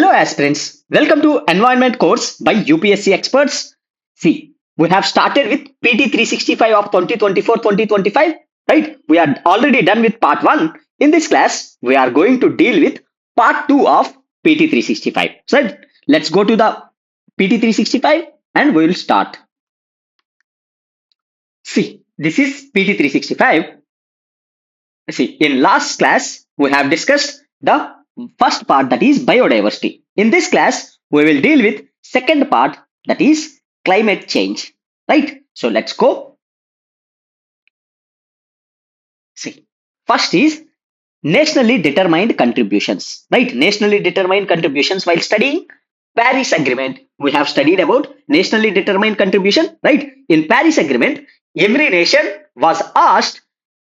Hello aspirants, welcome to Environment course by UPSC Experts. See, we have started with PT 365 of 2024-2025, right? We are already done with part 1. In this class, we are going to deal with part 2 of PT 365. So let's go to the PT 365 and we will start. See, this is PT 365. See, in last class, we have discussed the first part, that is biodiversity. In this class, we will deal with second part, that is climate change, right? So let's go. See, first is nationally determined contributions, right? Nationally determined contributions while studying Paris Agreement. We have studied about nationally determined contribution, right? In Paris Agreement, every nation was asked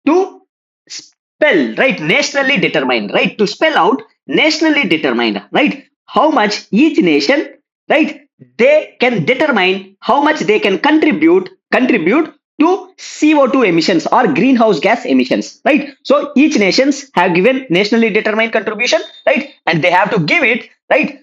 to spell, right, nationally determined, right, to spell out nationally determined, right, how much each nation, right, they can determine how much they can contribute to CO2 emissions or greenhouse gas emissions, right? So each nations have given nationally determined contribution, right, and they have to give it, right,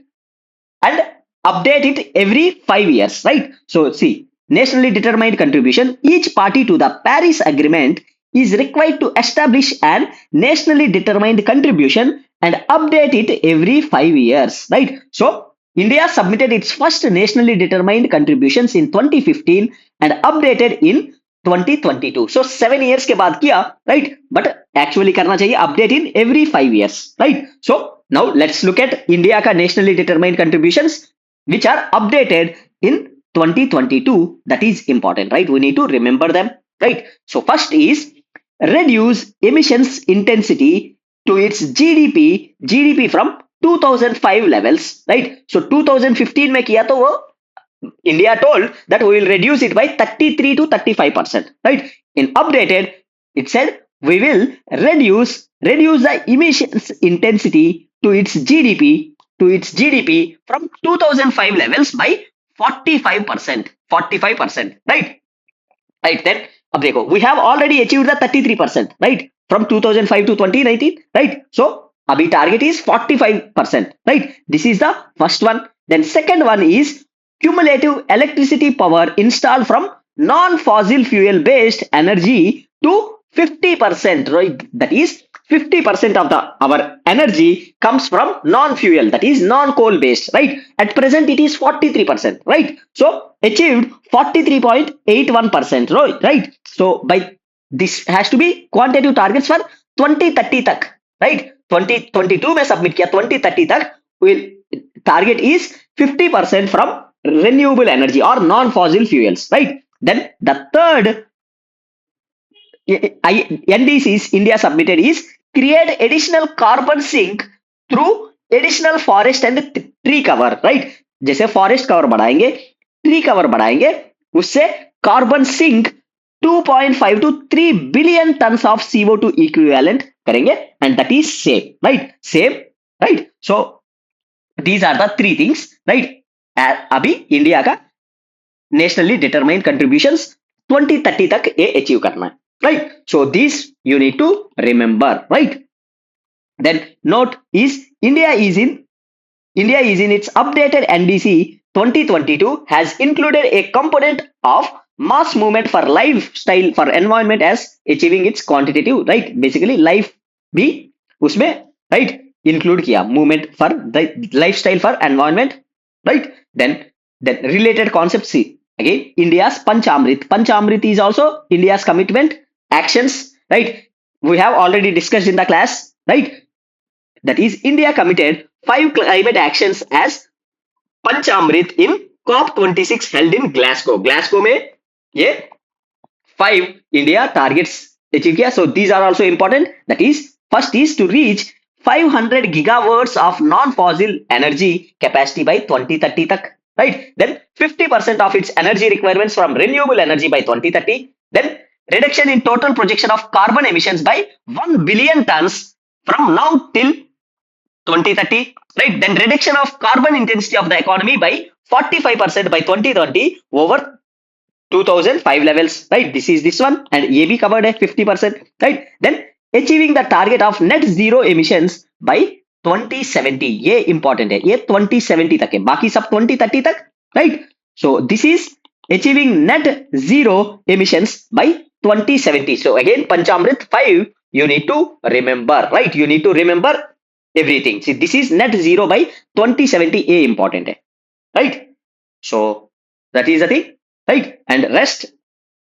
and update it every 5 years, right? So see, nationally determined contribution, each party to the Paris Agreement is required to establish an nationally determined contribution and update it every 5 years, right? So India submitted its first nationally determined contributions in 2015 and updated in 2022. So 7 years के बाद किया, right? But actually करना चाहिए update in every 5 years, right? So now let's look at India का nationally determined contributions which are updated in 2022. That is important, right? We need to remember them, right? So first is reduce emissions intensity to its GDP from 2005 levels, right? So 2015 में किया तो वो India told that we will reduce it by 33 to 35%, right? In updated, it said we will reduce the emissions intensity to its GDP from 2005 levels by 45%, right? Right, then अब देखो, we have already achieved the 33%, right, from 2005 to 2019, right? So अभी target is 45%, right? This is the first one. Then second one is cumulative electricity power installed from non-fossil fuel based energy to 50%, right? That is 50% of our energy comes from non-fuel, that is non-coal based, right? At present it is 43%, right? So achieved 43.81%, right? So by this has to be quantitative targets for 2030 tak, right? 2022 में submit किया, 2030 तक will target is 50% from renewable energy or non-fossil fuels, right? Then the third NDCs India submitted is create additional carbon sink through additional forest and tree cover, right? जैसे forest cover बढ़ाएंगे, tree cover बढ़ाएंगे, उससे carbon sink 2.5 to 3 billion tons of CO2 equivalent करेंगे, and that is safe, right? Safe, right? So these are the three things, right? अभी India का nationally determined contributions 2030 तक ये achieve करना है, right? So these you need to remember, right? Then note is India is in its updated NDC 2022 has included a component of mass movement for lifestyle for environment as achieving its quantitative, right? Basically life भी उसमें, right, include किया movement for the lifestyle for environment, right? Then related concepts, see again India's Panchamrit is also India's commitment actions, right? We have already discussed in the class, right? That is India committed 5 climate actions as Panchamrit in COP26 held in Glasgow में ये 5 India targets achieve किया. So these are also important. That is first is to reach 500 gigawatts of non-fossil energy capacity by 2030 tak, right? Then 50% of its energy requirements from renewable energy by 2030. Then reduction in total projection of carbon emissions by 1 billion tons from now till 2030, right? Then reduction of carbon intensity of the economy by 45% by 2030 over 2005 levels, right? This is this one, and ये भी covered है 50%, right? Then achieving the target of net zero emissions by 2070, ये important है, ये 2070 तक है, बाकी सब 2030 तक, right. So this is achieving net zero emissions by 2070. So again, Panchamrit 5, you need to remember, right? You need to remember everything. See, this is net zero by 2070, a important है, right? So that is the thing, right? And rest,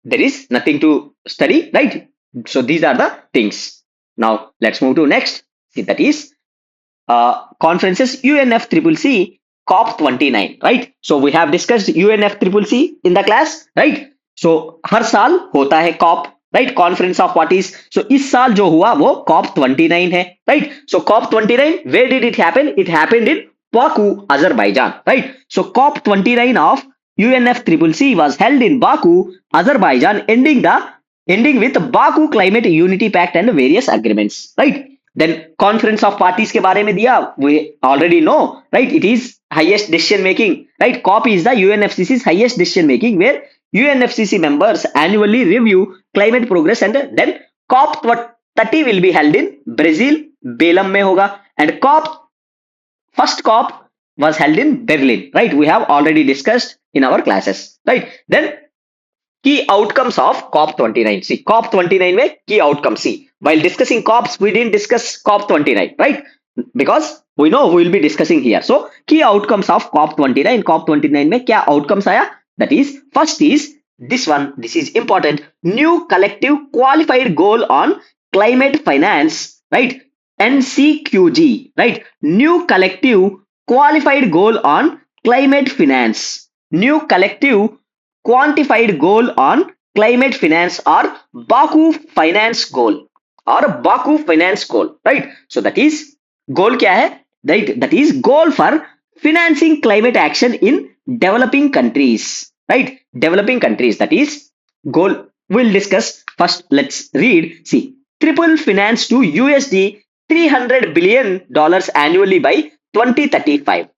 there is nothing to study, right? So these are the things. Now let's move to next. See, that is conferences UNFCCC COP29, right? So we have discussed UNFCCC in the class, right? So हर साल होता है COP, right? Conference of Parties. So इस साल जो हुआ वो COP29 है, right? So COP29, where did it happen? It happened in Baku, Azerbaijan, right? So COP29 of UNFCCC was held in Baku, Azerbaijan, ending with Baku Climate Unity Pact and various agreements, right? Then conference of parties के बारे में दिया, we already know, right? It is highest decision making, right? COP is the UNFCCC's highest decision making, where UNFCCC members annually review climate progress, and then COP 30 will be held in Brazil, Belém में होगा, and first COP was held in Berlin, right? We have already discussed in our classes, right? Then key outcomes of COP29. See, COP29 में key outcomes. See, while discussing COPs, we didn't discuss COP29, right? Because we know we will be discussing here. So, key outcomes of COP29. COP29 में क्या outcomes आया? That is, first is this one. This is important. New collective qualified goal on climate finance, right? NCQG, right? New collective qualified goal on climate finance. New collective quantified goal on climate finance, or Baku finance goal, right? So that is goal क्या है, right? That is goal for financing climate action in developing countries, right? Developing countries, that is goal. We'll discuss first. Let's read. See, triple finance to USD $300 billion annually by 2035,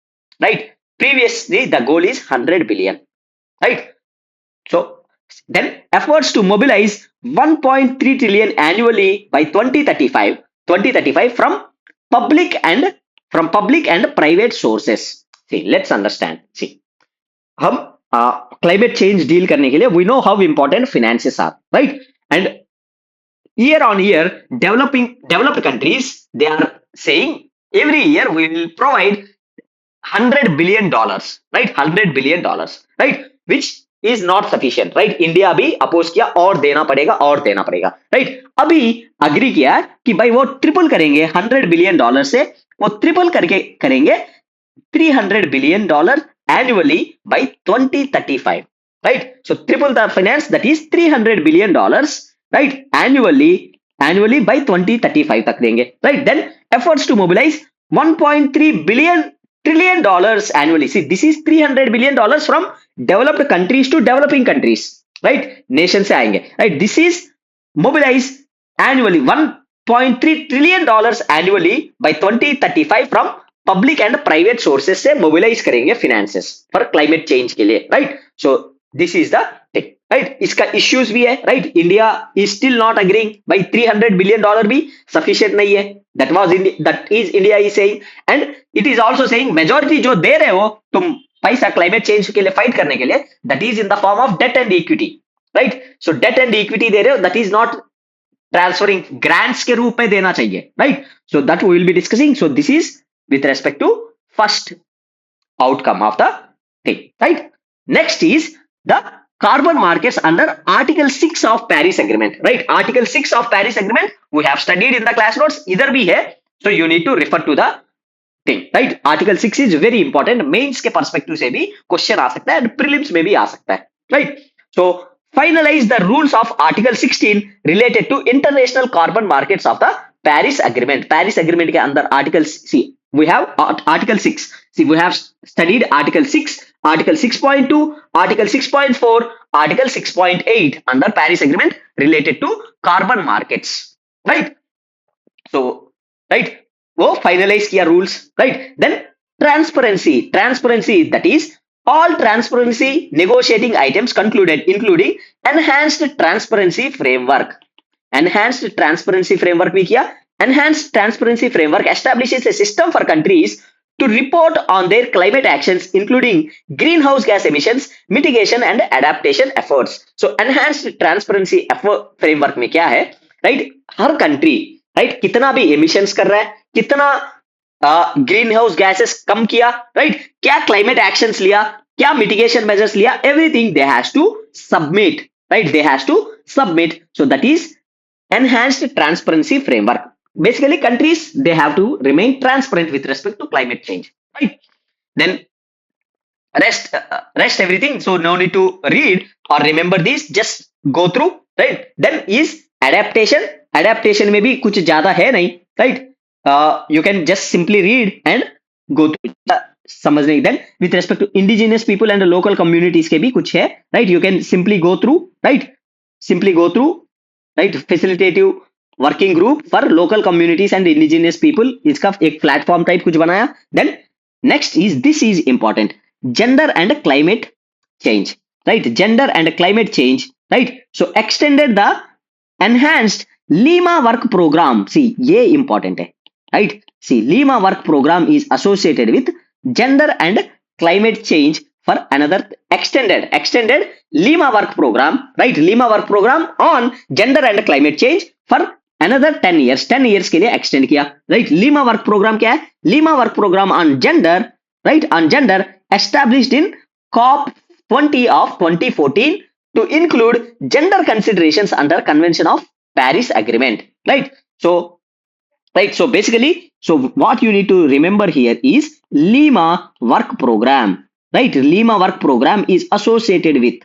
right? Previously the goal is 100 billion, right? So then efforts to mobilize 1.3 trillion annually by 2035 from public and private sources. See, let's understand. See, हम climate change deal करने के लिए, we know how important finances are, right? And year on year, developed countries, they are saying every year we will provide $100 billion, right? $100 billion, right? Which is not sufficient, right? India भी oppose किया, और देना पड़ेगा, right? अभी agree किया कि भाई वो ट्रिपल करेंगे, $100 billion से वो ट्रिपल करके करेंगे $300 billion annually by 2035, right? So triple the finance, that is $300 billion, right? Annually by 2035 तक देंगे, right? Then efforts to mobilize 1.3 trillion dollars annually. See, this is $300 billion from developed countries to developing countries, right? Nation से आएंगे, right? This is mobilize annually 1.3 trillion dollars annually by 2035 from public and private sources से mobilize करेंगे finances for climate change के लिए, right? So this is the thing, right? इसका issues भी है, right? India is still not agreeing. by $300 billion भी sufficient नहीं है. That is India is saying, and it is also saying majority जो दे रहे हो तुम पैसा climate change के लिए fight करने के लिए, that is in the form of debt and equity, right? So debt and equity दे रहे हो, that is not transferring, grants के रूप में देना चाहिए, right? So that we will be discussing. So this is with respect to first outcome of the thing, right? Next is the carbon markets under Article 6 of Paris Agreement, right? Article 6 of Paris Agreement we have studied in the class notes, इधर भी है, so you need to refer to the thing, right? Article 6 is very important. Mains के perspective से भी question आ सकता है, and prelims में भी आ सकता है, right? So finalize the rules of Article 16 related to international carbon markets of the Paris Agreement. Paris Agreement के अंदर Article, see, we have Article 6. See, we have studied Article 6, Article 6.2, Article 6.4, Article 6.8 under Paris Agreement related to carbon markets, right? So, right, वो finalize किया rules, right? Then transparency, that is all transparency negotiating items concluded, including enhanced transparency framework. भी किया, Enhanced transparency framework establishes a system for countries to report on their climate actions, including greenhouse gas emissions, mitigation and adaptation efforts. So enhanced transparency framework में क्या है, right? हर country, right, कितना भी emissions कर रहा है, कितना ग्रीन हाउस गैसेस कम किया, राइट, क्या क्लाइमेट एक्शंस लिया, क्या मिटिगेशन मेजर्स लिया, everything they has to submit, right, they has to submit. So that is enhanced transparency framework. Basically countries, they have to remain transparent with respect to climate change, right? Then rest everything, so no need to read or remember this, just go through, right? Then is adaptation. Adaptation में भी कुछ ज्यादा है नहीं, right? You can just simply read and go through, समझने. Then with respect to indigenous people and local communities के भी कुछ है, right? You can simply go through, right? Simply go through, right? Facilitative working group for local communities and indigenous people, इसका एक platform type कुछ बनाया. Then next is, this is important, gender and climate change, right? Gender and climate change, right? So extended the enhanced Lima work programme. See ये important है, right? See Lima work programme is associated with gender and climate change for another extended Lima work program, right? Lima work program on gender and climate change for another 10 years. 10 years के लिए extend किया, right? Lima work program क्या है? Lima work program on gender, right? On gender established in COP 20 of 2014 to include gender considerations under Convention of Paris Agreement, right? So basically, so what you need to remember here is Lima work program. Right, Lima work program is associated with,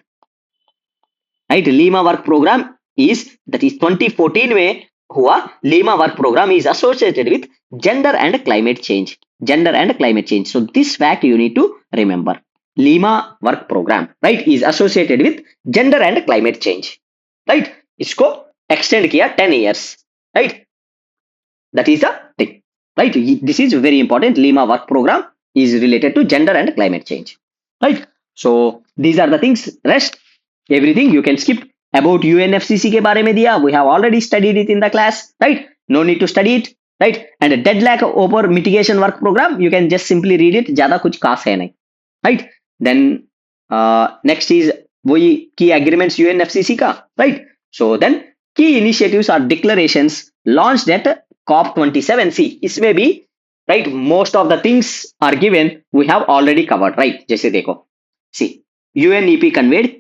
right? Lima work program is, that is 2014 में हुआ. Lima work program is associated with gender and climate change. Gender and climate change. So this fact you need to remember. Lima work program, right, is associated with gender and climate change, right? इसको extend किया 10 years, right? That is the thing, right? This is very important. Lima work program is related to gender and climate change, right? So these are the things. Rest everything you can skip. About UNFCC के बारे में दिया, we have already studied it in the class, right? No need to study it, right? And a deadlock over mitigation work program, you can just simply read it. ज्यादा कुछ खास है नहीं, right? Then next is वही key agreements UNFCC का, right? So then key initiatives or declarations launched at COP 27. See, इसमें भी, right, most of the things are given, we have already covered, right? जैसे देखो, see, UNEP conveyed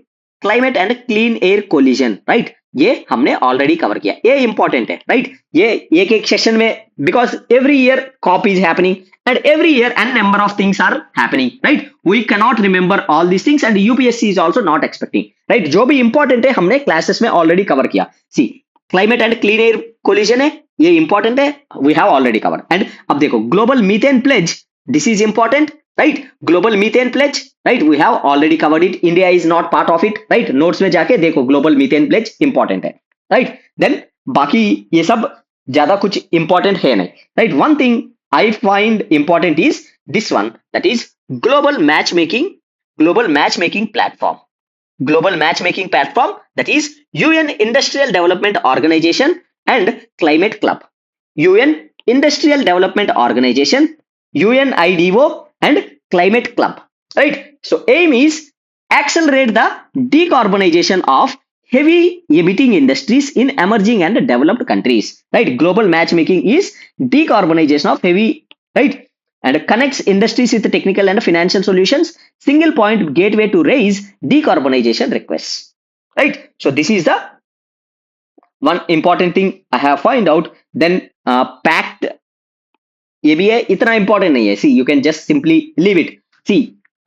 climate and clean air coalition, right? ये हमने already cover किया. ये important है, right? ये एक एक सेशन में, because every year COP is happening and every year n number of things are happening, right? We cannot remember all these things and UPSC is also not expecting, right? जो भी important है हमने classes में already cover किया. See, climate and clean air coalition है, ये important है, we have already cover. एंड अब देखो, global methane pledge, this is important, right? Global methane pledge, right, we have already covered it. India is not part of it, right? Notes में जाके देखो, global methane pledge important है, right? Then बाकी ये सब ज्यादा कुछ इंपॉर्टेंट है नहीं, right? One thing I find important is this one, that is global matchmaking platform. Global matchmaking platform, that is UN Industrial Development Organization and Climate Club. UN Industrial Development Organization, UNIDO and Climate Club, right? So aim is accelerate the decarbonization of heavy emitting industries in emerging and developed countries, right? Global matchmaking is decarbonization of heavy, right, and connects industries with technical and financial solutions, single point gateway to raise decarbonization requests, right? So this is the one important thing I have find out. Then pact, ये भी है, इतना important नहीं है. See, you can just simply leave it. See,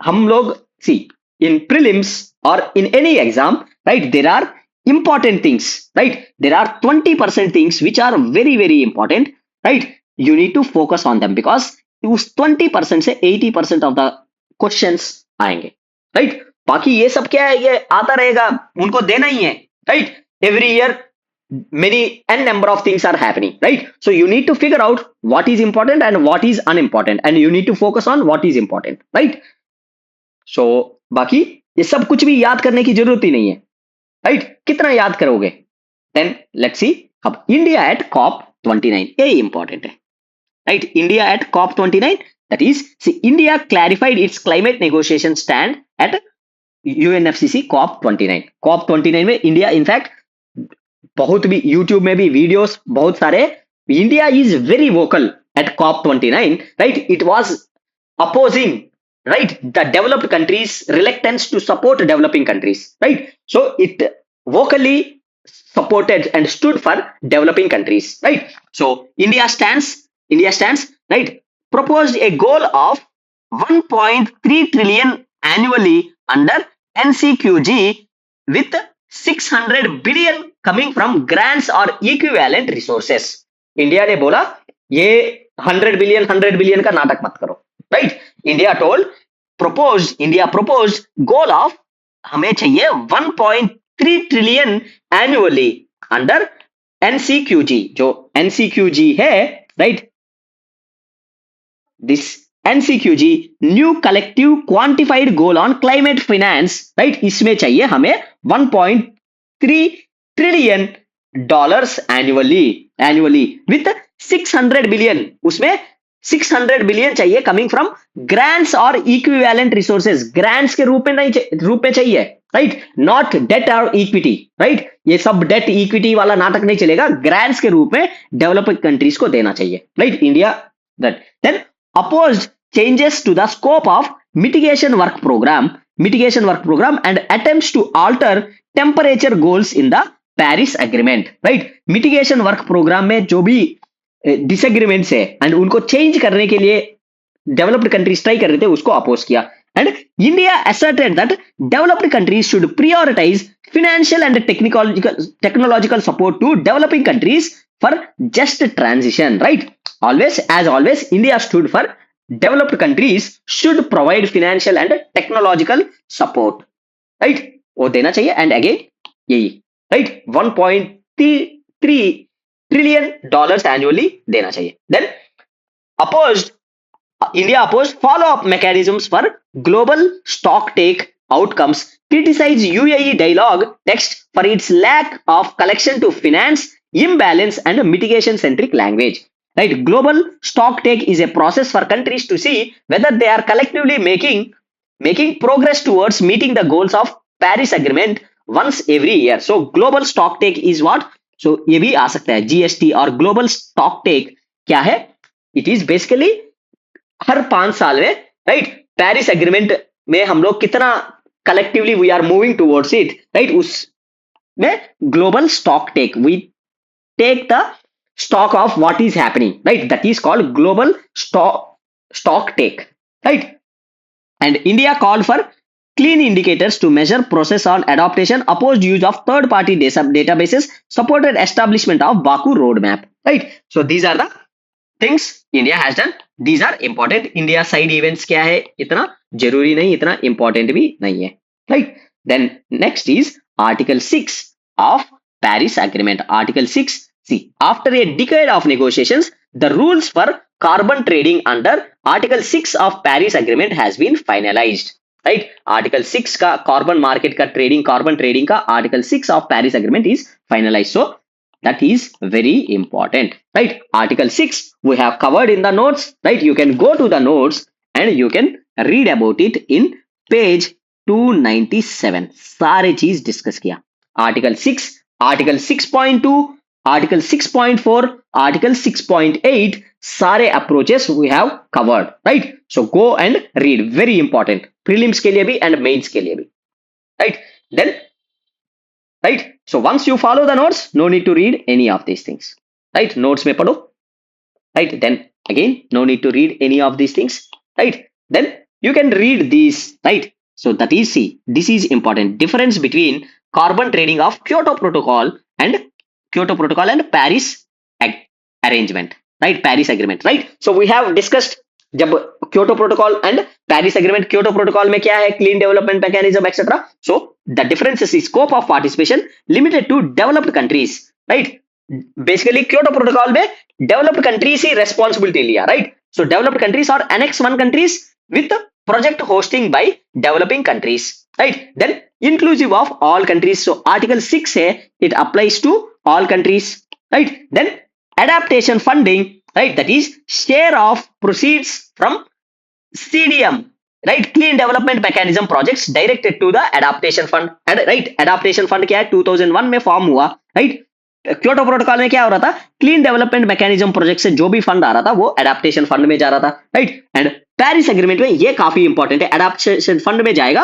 हम लोग, see, in prelims or in any exam, right, there are important things, right? There are 20% things which are very very important, right? You need to focus on them because उस 20% से 80% of the questions आएंगे, right? बाकी ये सब क्या है, ये आता रहेगा, उनको देना ही है, right? Every year many n number of things are happening, right? So you need to figure out what is important and what is unimportant, and you need to focus on what is important, right? So बाकी ये सब कुछ भी याद करने की जरूरत ही नहीं है, right? कितना याद करोगे? Then let's see. अब इंडिया एट COP 29 ये इंपॉर्टेंट है, right? India at COP 29, that is, see, India clarified its climate negotiation stand at UNFCC COP 29. COP 29 में इंडिया इनफैक्ट बहुत भी यूट्यूब में भी वीडियोस बहुत सारे, India is very vocal at COP 29, right? It was opposing, right, the developed countries reluctance to support developing countries, right? So it vocally supported and stood for developing countries, right? So India stands, right, proposed a goal of 1.3 trillion annually under NCQG, with 600 billion coming from grants or equivalent resources. India ने बोला ये 100 billion का नाटक मत करो, right? India proposed goal of हमें चाहिए 1.3 trillion annually under एनसीक्यूजी, जो एनसीक्यूजी है, right? This NCQG new collective quantified goal on climate finance, right? इसमें चाहिए हमें 1.3 trillion dollars annually with 600 billion, उसमें 600 बिलियन चाहिए कमिंग फ्रॉम ग्रांट्स और इक्विवेलेंट रिसोर्सेज, ग्रांट्स के रूप में चाहिए, राइट? नॉट डेट और इक्विटी, राइट? ये सब डेट इक्विटी वाला नाटक नहीं चलेगा, ग्रांट्स के रूप में डेवलपिंग कंट्रीज को देना चाहिए, right? India that then opposed changes to the scope of mitigation work program and attempts to alter temperature goals in the Paris agreement, right? mitigation work program में जो भी disagreements है and उनको change करने के लिए developed countries try कर रहे थे, उसको oppose किया. And India asserted that developed countries should prioritize financial and technological support to developing countries for just transition, right? Always, India stood for developed countries should provide financial and technological support, right? वो देना चाहिए. And again, यही, right? 1.3 trillion dollars annually देना चाहिए. Then India opposed follow-up mechanisms for global stocktake outcomes, criticized UAE dialogue text for its lack of collection to finance imbalance and mitigation-centric language. Right? Global stocktake is a process for countries to see whether they are collectively making progress towards meeting the goals of Paris Agreement once every year. So global stocktake is what? So ये भी आ सकता है GST. और global stocktake क्या है? It is basically हर 5 साल में, right, Paris agreement में हम लोग कितना collectively we are moving towards it, right? उसमें global stocktake, we take the stock of what is happening, right? That is called global stock take, right? And India called for clean indicators to measure process on adaptation, opposed use of third party databases, supported establishment of Baku roadmap, right? So these are the things India has done. These are important. India side events क्या है? इतना जरूरी नहीं, इतना important भी नहीं है, right? Then next is Article 6 of Paris Agreement. Article 6. See, after a decade of negotiations, the rules for carbon trading under Article 6 of Paris Agreement has been finalized. Right? Article 6 का carbon market का trading, carbon trading का Article 6 of Paris Agreement is finalized. So that is very important. Right? Article 6 we have covered in the notes. Right? You can go to the notes and you can read about it in page 297. सारे चीज discuss किया. Article 6, Article 6.2, Article 6.4, Article 6.8, सारे approaches we have covered, right? So go and read, very important, prelims के लिए भी and mains के लिए भी, right? Then, right? So once you follow the notes, no need to read any of these things, right? Notes में पढ़ो, right? Then again, no need to read any of these things, right? Then you can read these, right? So that is, see, this is important. Difference between carbon trading of Kyoto Protocol and Paris arrangement, right? Paris agreement, right? So we have discussed जब Kyoto Protocol and Paris agreement. Kyoto Protocol में क्या है? Clean development mechanism, etc. So the difference is scope of participation limited to developed countries, right? Basically Kyoto Protocol में developed countries ही responsibility लिया, right? So developed countries or Annex 1 countries with project hosting by developing countries, right? Then inclusive of all countries. So Article 6 है, it applies to all countries, right? Then adaptation funding, right? That is share of proceeds from CDM, right? Clean Development Mechanism projects directed to the adaptation fund, right? Adaptation fund क्या है 2001 में form हुआ, right? Kyoto protocol में क्या हो रहा था, clean development mechanism project से जो भी फंड आ रहा था वो एडाप्टेशन फंड में जा रहा था, राइट? एंड पेरिस एग्रीमेंट में ये काफी इंपॉर्टेंट है, एडाप्टेशन फंड में जाएगा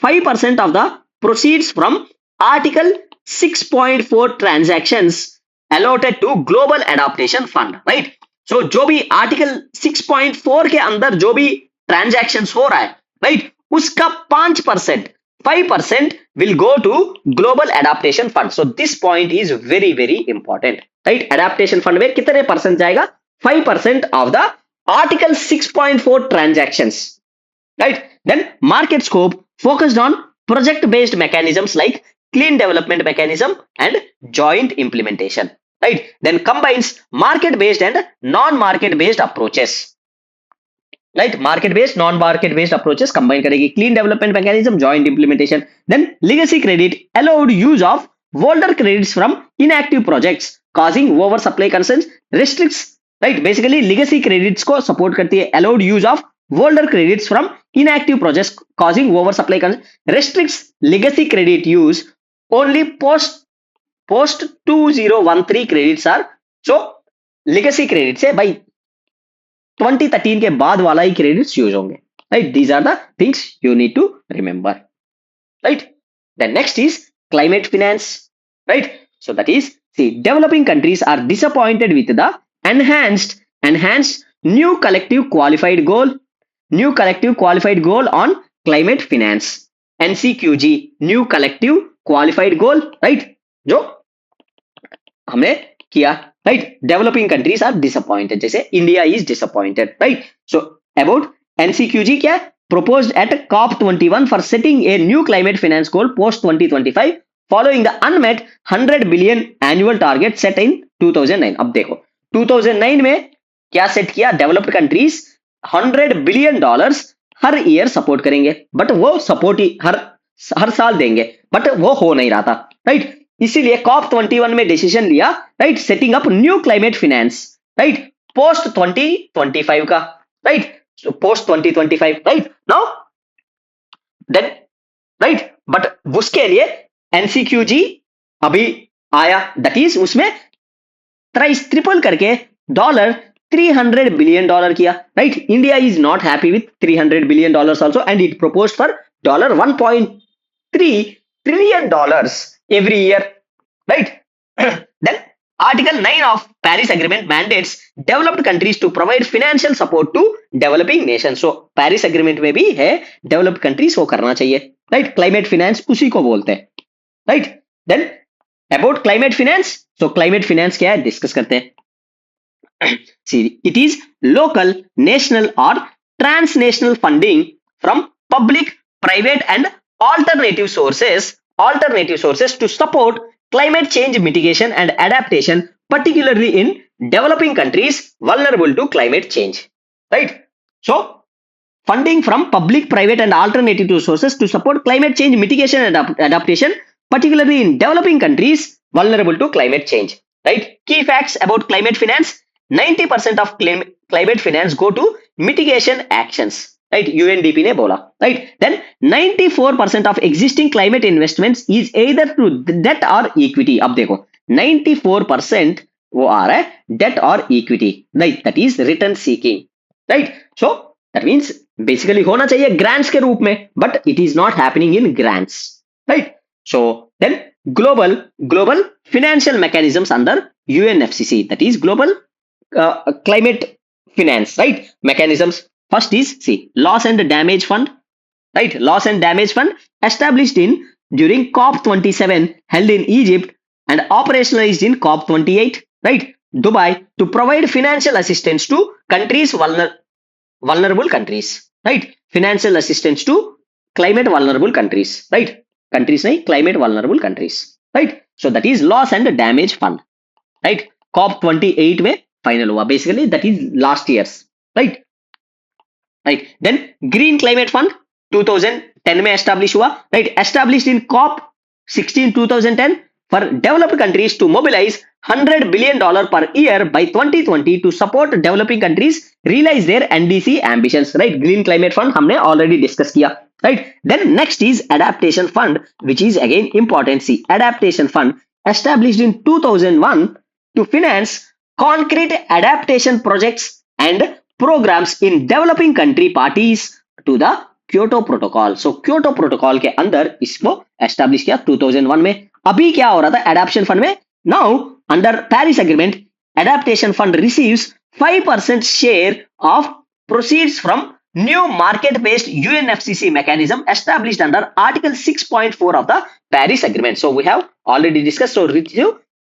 5% of the proceeds from article 6.4 transactions allotted to global adaptation fund, right? So जो भी आर्टिकल 6.4 के अंदर जो भी ट्रांजैक्शंस हो रहा है, राइट, उसका 5%, 5% will go to global adaptation fund. So this point is very very important, right? Adaptation fund में कितने परसेंट जाएगा? 5% of the article 6.4 transactions, right? Then market scope focused on project based mechanisms like clean development mechanism and joint implementation, right? Then combines market based and non market based approaches, right? Market based non market based approaches combine करेगी, clean development mechanism, joint implementation. Then legacy credit allowed use of older credits from inactive projects causing oversupply concerns, restricts, right? Basically legacy credits को support करती है, allowed use of older credits from inactive projects causing oversupply concerns, restricts legacy credit use only post 2013 credits are, so legacy credits है भाई 2013 के बाद वाला ही credits use होंगे, right? These are the things you need to remember, right? The next is climate finance, right? So that is see developing countries are disappointed with the enhanced new collective qualified goal on climate finance, NCQG, new collective qualified goal, right? जो हमने किया, right? Developing countries are disappointed, जैसे India is disappointed, right? So about NCQG क्या है? Proposed at COP21 for setting a new climate finance goal post 2025 following the unmet 100 billion annual target set in 2009. अब देखो 2009 में क्या set किया? Developed countries $100 billion हर year support करेंगे, but वो support ही हर साल देंगे, बट वो हो नहीं रहा था, राइट? इसीलिए कॉप 21 में डिसीजन लिया, right? Setting up new climate finance, right? Post 2025 का, right? Post 2025, right? Now then, right? But उसके लिए एनसीक्यूजी अभी आया, दैट इज उसमें ट्रिपल करके $300 billion किया, right? India is not happy with $300 billion also and it proposed for $1.3 trillion every year, right? Then article 9 of Paris agreement mandates developed countries to provide financial support to developing nations. So Paris agreement में भी है developed countries को करना चाहिए, right? Climate finance उसी को बोलते हैं, right? Then about climate finance, so climate finance क्या है डिस्कस करते हैं. See, it is local, national or transnational funding from public, private and alternative sources to support climate change mitigation and adaptation, particularly in developing countries vulnerable to climate change, right? So funding from public, private and alternative sources to support climate change mitigation and adaptation, particularly in developing countries vulnerable to climate change, right? Key facts about climate finance: 90% of climate finance go to mitigation actions, right? UNDP ने बोला, right? Then 94% of existing climate investments is either through debt or equity. अब देखो 94% वो आ रहा है debt or equity, right? That is return seeking, right? So that means basically होना चाहिए grants के रूप में, but it is not happening in grants, right? So then global financial mechanisms under UNFCCC, that is global climate finance, right? Mechanisms. First is loss and damage fund, right? Loss and damage fund established during COP27 held in Egypt and operationalized in COP28, right? Dubai, to provide financial assistance to countries vulnerable countries, right? Financial assistance to climate vulnerable countries, right? Countries nahi, climate vulnerable countries, right? So that is loss and damage fund, right? COP28 में final हुआ, basically that is last years, right? Right. Then green climate fund 2010 में establish हुआ, राइट? Established in COP 16 2010 for developed countries to mobilize $100 billion per year by 2020 to support developing countries realize their NDC ambitions. Right? Green Climate Fund हमने already discuss किया. Right? Then next is Adaptation Fund, which is again important. See, Adaptation Fund established in 2001 to finance concrete adaptation projects and programs in developing country parties to the Kyoto protocol. So Kyoto protocol के अंदर इसको establish किया 2001 में. अभी क्या हो रहा था एडेप्टेशन फंड में? Now under Paris agreement adaptation fund receives 5% share of proceeds from new market based UNFCC mechanism established under article 6.4 of the Paris agreement. So we have already discuss. सो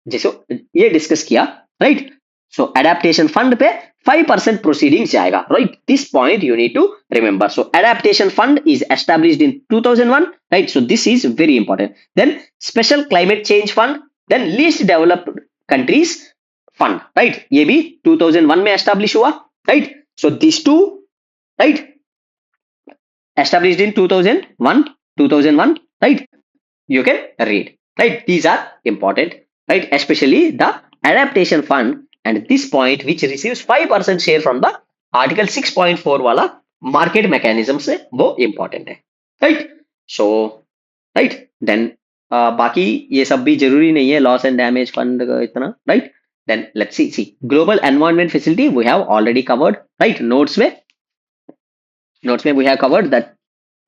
जैसे ये डिस्कस किया, right. सो adaptation fund पे 5% proceedings जाएगा, right? This point you need to remember. So adaptation fund is established in 2001, right? So this is very important. Then special climate change fund, then least developed countries fund, right? ये भी 2001 में establish हुआ, right? So these two, right? Established in 2001, right? You can read, right? These are important, right? Especially the adaptation fund. And this point which receives 5% share from the article 6.4 वाला market mechanism से वो important है, right? So right, then बाकी ये सब भी जरूरी नहीं है, loss and damage fund इतना, right? Then let's see global environment facility we have already covered, right? Notes में we have covered that,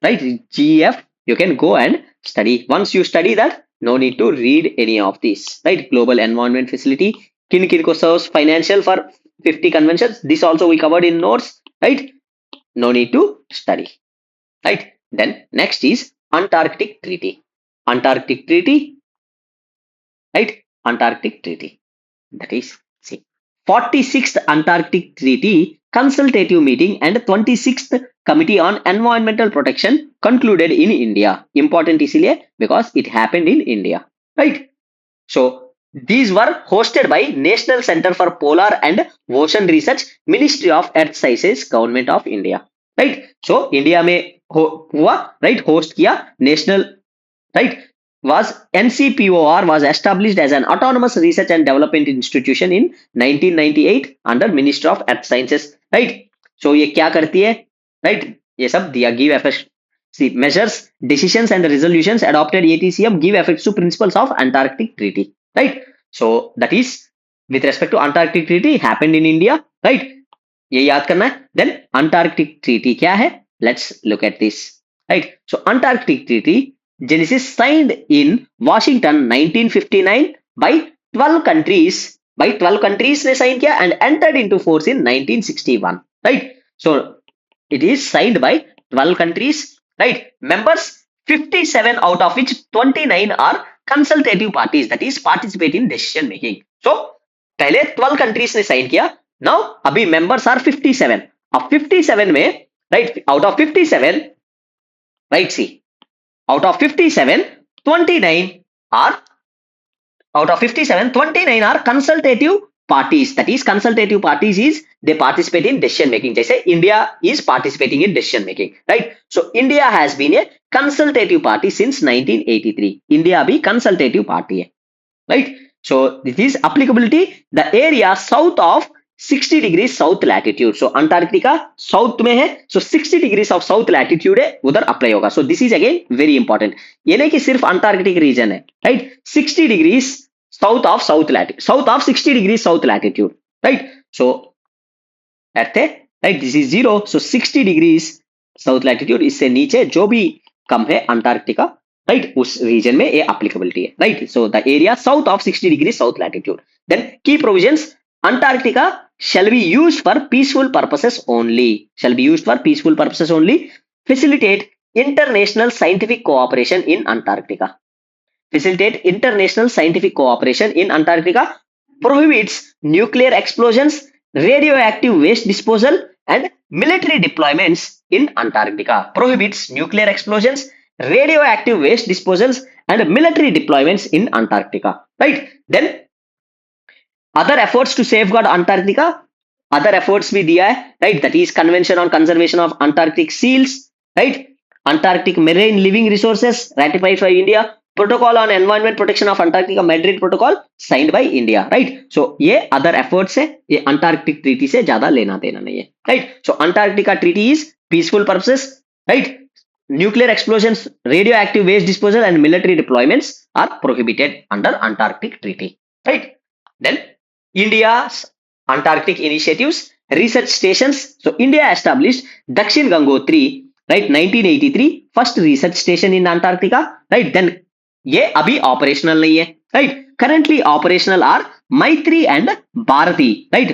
right? GEF you can go and study. Once you study that, no need to read any of these, right? Global environment facility किन को serves financial for 50 conventions. This also we covered in notes, right? No need to study, right? Then next is Antarctic Treaty. Antarctic Treaty, right? Antarctic Treaty. That is, see, 46th Antarctic Treaty consultative meeting and 26th Committee on Environmental Protection concluded in India. Important इसलिए because it happened in India, right? So these were hosted by National Center for Polar and Ocean Research, Ministry of Earth Sciences, Government of India, right? So India में हुआ, right? Host किया national, right? Was NCPOR was established as an autonomous research and development institution in 1998 under Ministry of Earth Sciences, right? So ये क्या करती है, right? ये सब दिया, give effect. See, measures, decisions and resolutions adopted ATCM give effect to principles of Antarctic Treaty, right? So that is with respect to Antarctic Treaty happened in India, right? ये याद करना है. Then Antarctic Treaty क्या है? Let's look at this, right? So Antarctic Treaty Genesis signed in Washington 1959 by 12 countries. By 12 countries ने sign किया and entered into force in 1961, right? So it is signed by 12 countries, right? Members 57 out of which 29 are consultative parties, that is participate in decision making. So पहले 12 countries ने sign किया, now अभी members are 57. अब 57 में, right, out of 57, right, see, out of 57 29 are consultative parties. That is consultative parties is they participate in decision making. जैसे India is participating in decision making, right? So India has been a consultative party since 1983. India भी consultative party है, right? So this is applicability the area south of 60 degrees south latitude. So Antarctica south में है, so 60 degrees of south latitude है, उधर apply होगा. So this is again very important. ये नहीं कि सिर्फ Antarctic region है, right? 60 degrees south of 60 degrees south latitude, right? So अर्थ है, right? This is 0. So 60 degrees south latitude, इससे नीचे जो भी कम है अंटार्कटिका, right? उस region में ये applicability है, right? So the area south of 60 degrees south latitude. Then key provisions: Antarctica shall be used for peaceful purposes only. Shall be used for peaceful purposes only. Facilitate international scientific cooperation in Antarctica. Facilitate international scientific cooperation in Antarctica. Prohibits nuclear explosions, radioactive waste disposal and military deployments in Antarctica. Prohibits nuclear explosions, radioactive waste disposals and military deployments in Antarctica, right? Then other efforts to safeguard Antarctica, other efforts भी दिया है, right? That is Convention on Conservation of Antarctic Seals, right? Antarctic Marine Living Resources ratified by India. Protocol on environment protection of Antarctica, Madrid protocol signed by India, right. सो ये other efforts है, ये Antarctic treaty से ज्यादा लेना देना नहीं है, right. So Antarctica treaty is peaceful purposes, right. Nuclear explosions, radioactive waste disposal, and military deployments are prohibited under Antarctic Treaty, right? Then India's Antarctic initiatives, research stations. So India established Dakshin Gangotri, right? 1983, first research station in Antarctica, right? Then ये अभी operational नहीं है, right? Currently operational are Maitri and Bharati, right?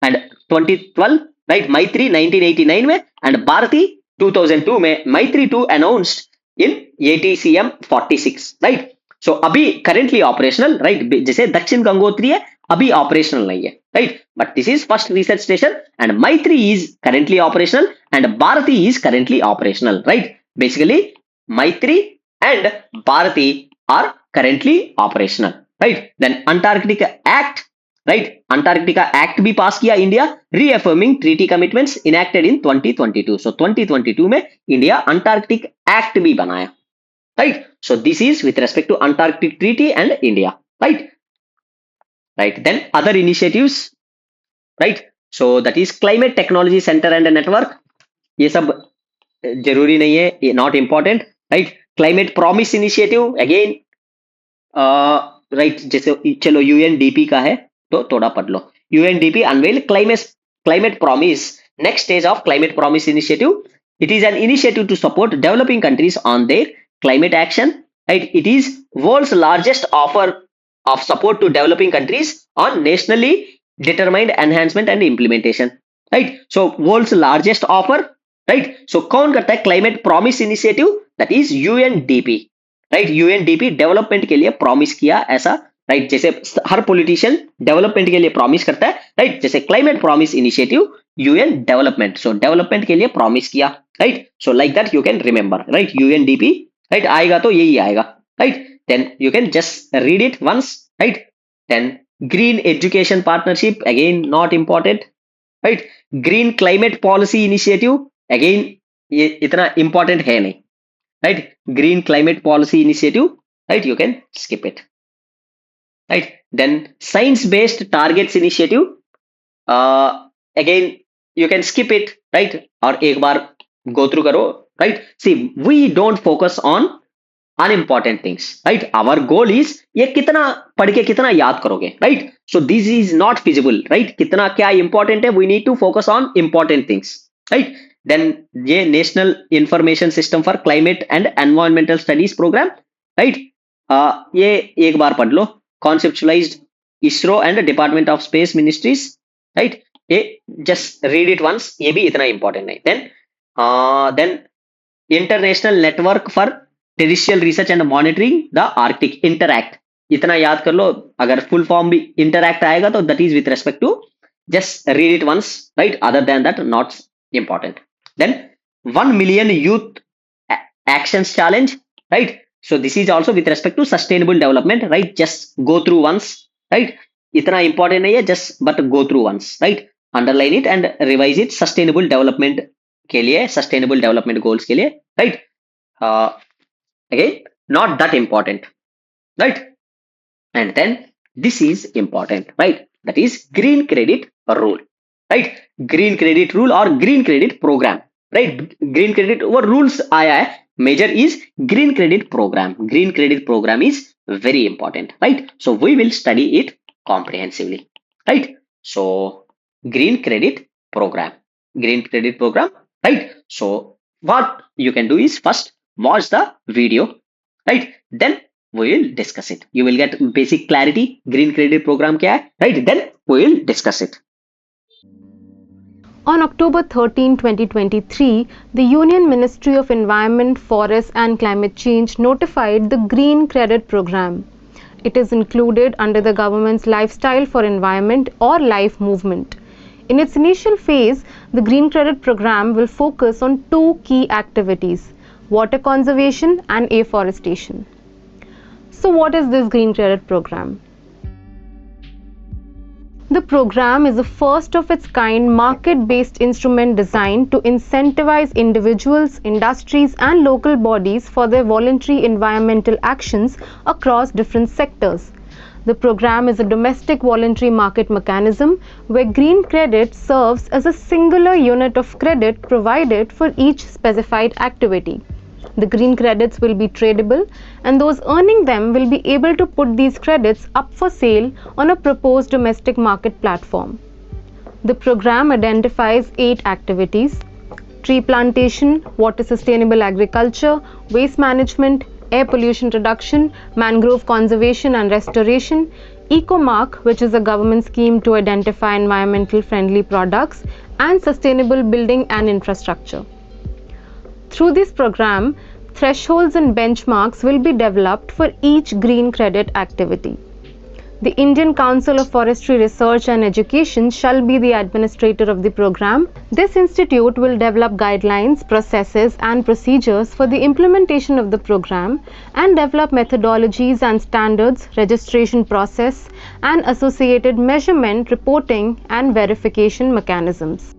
And 2012, right? Maitri 1989 में and Bharati 2002 में। Maitri 2 announced in ATCM 46, right? So अभी currently operational, right? जैसे दक्षिण गंगोत्री है अभी operational नहीं है, right? But this is first research station and Maitri is currently operational and Bharati is currently operational, right? Basically Maitri and Bharati are currently operational, right? Then Antarctica Act, right, Antarctica act भी pass किया India, reaffirming treaty commitments enacted in 2022। So 2022 में India Antarctic act भी बनाया, right. So this is with respect to Antarctic treaty and India, right, right. Then other initiatives, right. So that is climate technology centre and network, ये सब जरूरी नहीं है, ये not important, right. Climate promise initiative again, right, जैसे चलो UNDP का है तो थोड़ा पढ़ लो। UNDP unveil climate promise, next stage of climate promise initiative. It is an initiative to support developing countries on their climate action, right. It is world's largest offer of support to developing countries on nationally determined enhancement and implementation, right. So world's largest offer, right. So कौन करता है climate promise initiative? That is UNDP, right. UNDP development के लिए promise किया ऐसा, right, जैसे हर politician development के लिए प्रॉमिस करता है, राइट। जैसे climate promise initiative UN development, so development के लिए प्रॉमिस किया, right. So like that you can remember, right, UNDP, right, आएगा तो यही आएगा, right. Then you can just read it once, right. Then green education partnership, again not important, right. Green climate policy initiative, again ये इतना important है नहीं, right. Green climate policy initiative, right, you can skip it, right? Then science based targets initiative, again you can skip it, right, और एक बार go through करो, right? See, we don't focus on unimportant things, right? Our goal is ये कितना पढ़ के कितना याद करोगे, right? So this is not feasible, right? कितना क्या important है, we need to focus on important things, right? Then ये national information system for climate and environmental studies program, right? ये एक बार पढ़ लो, conceptualized ISRO and Department of Space Ministries, right? ये just read it once, ये भी इतना important नहीं। Then International Network for Terrestrial Research and Monitoring the Arctic, Interact, इतना याद कर लो, अगर full form भी Interact आएगा तो that is with respect to, just read it once, right? Other than that not important. Then 1 million youth actions challenge, right? So this is also with respect to sustainable development, right? Just go through once, right? इतना important नहीं है, just but go through once, right? Underline it and revise it. Sustainable development के लिए, sustainable development goals के लिए, right? Again, not that important, right? And then this is important, right? That is green credit rule, right? Green credit rule or green credit program, right? Green credit वो rules आया है, major is green credit program. Green credit program is very important, right? So we will study it comprehensively, right? So green credit program, right? So what you can do is first watch the video, right? Then we will discuss it. You will get basic clarity, green credit program क्या है, right? Then we will discuss it. On October 13, 2023, the Union Ministry of Environment, Forests and Climate Change notified the Green Credit Program. It is included under the government's Lifestyle for Environment or LIFE movement. In its initial phase, the Green Credit Program will focus on two key activities: water conservation and afforestation. So what is this Green Credit Program? The program is a first of its kind market-based instrument designed to incentivize individuals, industries and local bodies for their voluntary environmental actions across different sectors. The program is a domestic voluntary market mechanism where green credit serves as a singular unit of credit provided for each specified activity. The green credits will be tradable and those earning them will be able to put these credits up for sale on a proposed domestic market platform. The program identifies 8 activities: tree plantation, water sustainable agriculture, waste management, air pollution reduction, mangrove conservation and restoration, EcoMark, which is a government scheme to identify environmental friendly products, and sustainable building and infrastructure. Through this program, thresholds and benchmarks will be developed for each green credit activity. The Indian Council of Forestry Research and Education shall be the administrator of the program. This institute will develop guidelines, processes and procedures for the implementation of the program and develop methodologies and standards, registration process and associated measurement, reporting and verification mechanisms.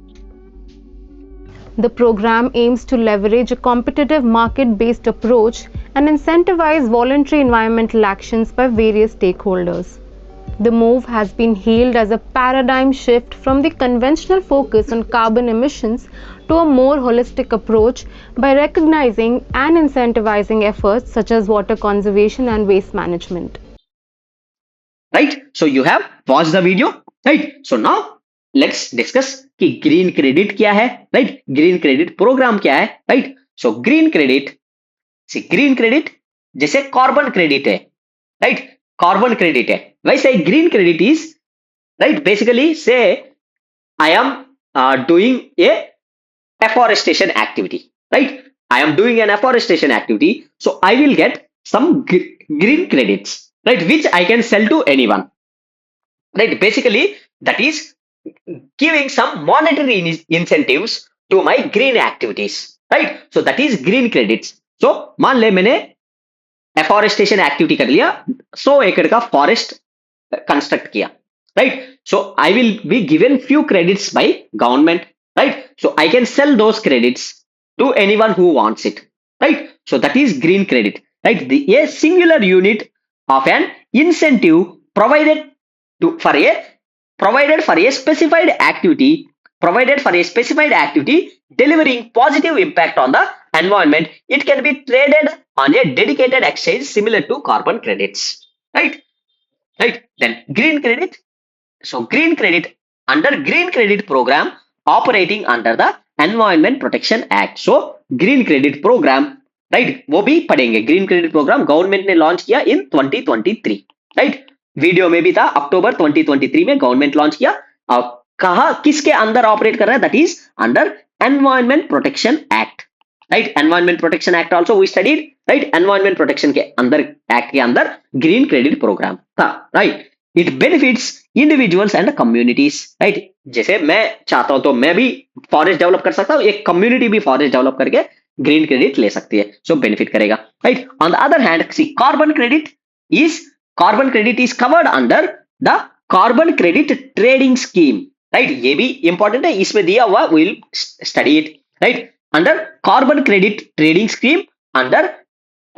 The program aims to leverage a competitive market-based approach and incentivize voluntary environmental actions by various stakeholders. The move has been hailed as a paradigm shift from the conventional focus on carbon emissions to a more holistic approach by recognizing and incentivizing efforts such as water conservation and waste management. Right? So you have watched the video, right? So now let's discuss कि green credit क्या है, right? Green credit programme क्या है, right? So green credit जैसे carbon credit है, right? Carbon credit है, वैसे green credit is, right, basically से I am doing a afforestation activity, right? I am doing an afforestation activity, so I will get some green credits, right, which I can sell to anyone, right? Basically that is giving some monetary incentives to my green activities, right? So that is green credits. So मान ले मैंने afforestation activity कर लिया, 100 एकड़ का forest construct किया, right? So I will be given few credits by government, right? So I can sell those credits to anyone who wants it, right? So that is green credit, right? A singular unit of an incentive provided for a specified activity delivering positive impact on the environment. It can be traded on a dedicated exchange similar to carbon credits, right? Then green credit. So green credit, under green credit program operating under the Environment Protection Act. So green credit program, right, वो भी पढ़ेंगे. green credit program government ने launch किया इन 2023, right? Video में भी था, अक्टूबर 2023 में government launch किया. और कहा किसके अंदर ऑपरेट कर रहा है? That is under environment protection act, right? Environment protection act also we studied, right? Environment protection के अंदर, एक्ट के अंदर ग्रीन क्रेडिट प्रोग्राम था, right? It benefits individuals and communities, right? जैसे मैं चाहता हूं तो मैं भी फॉरेस्ट डेवलप कर सकता हूं, एक कम्युनिटी भी फॉरेस्ट डेवलप करके ग्रीन क्रेडिट ले सकती है, सो बेनिफिट करेगा, right? On the other hand, see carbon credit is covered under the carbon credit trading scheme, right? ये भी इंपॉर्टेंट है, इसमें दिया हुआ, will study it, right? Under carbon credit trading scheme under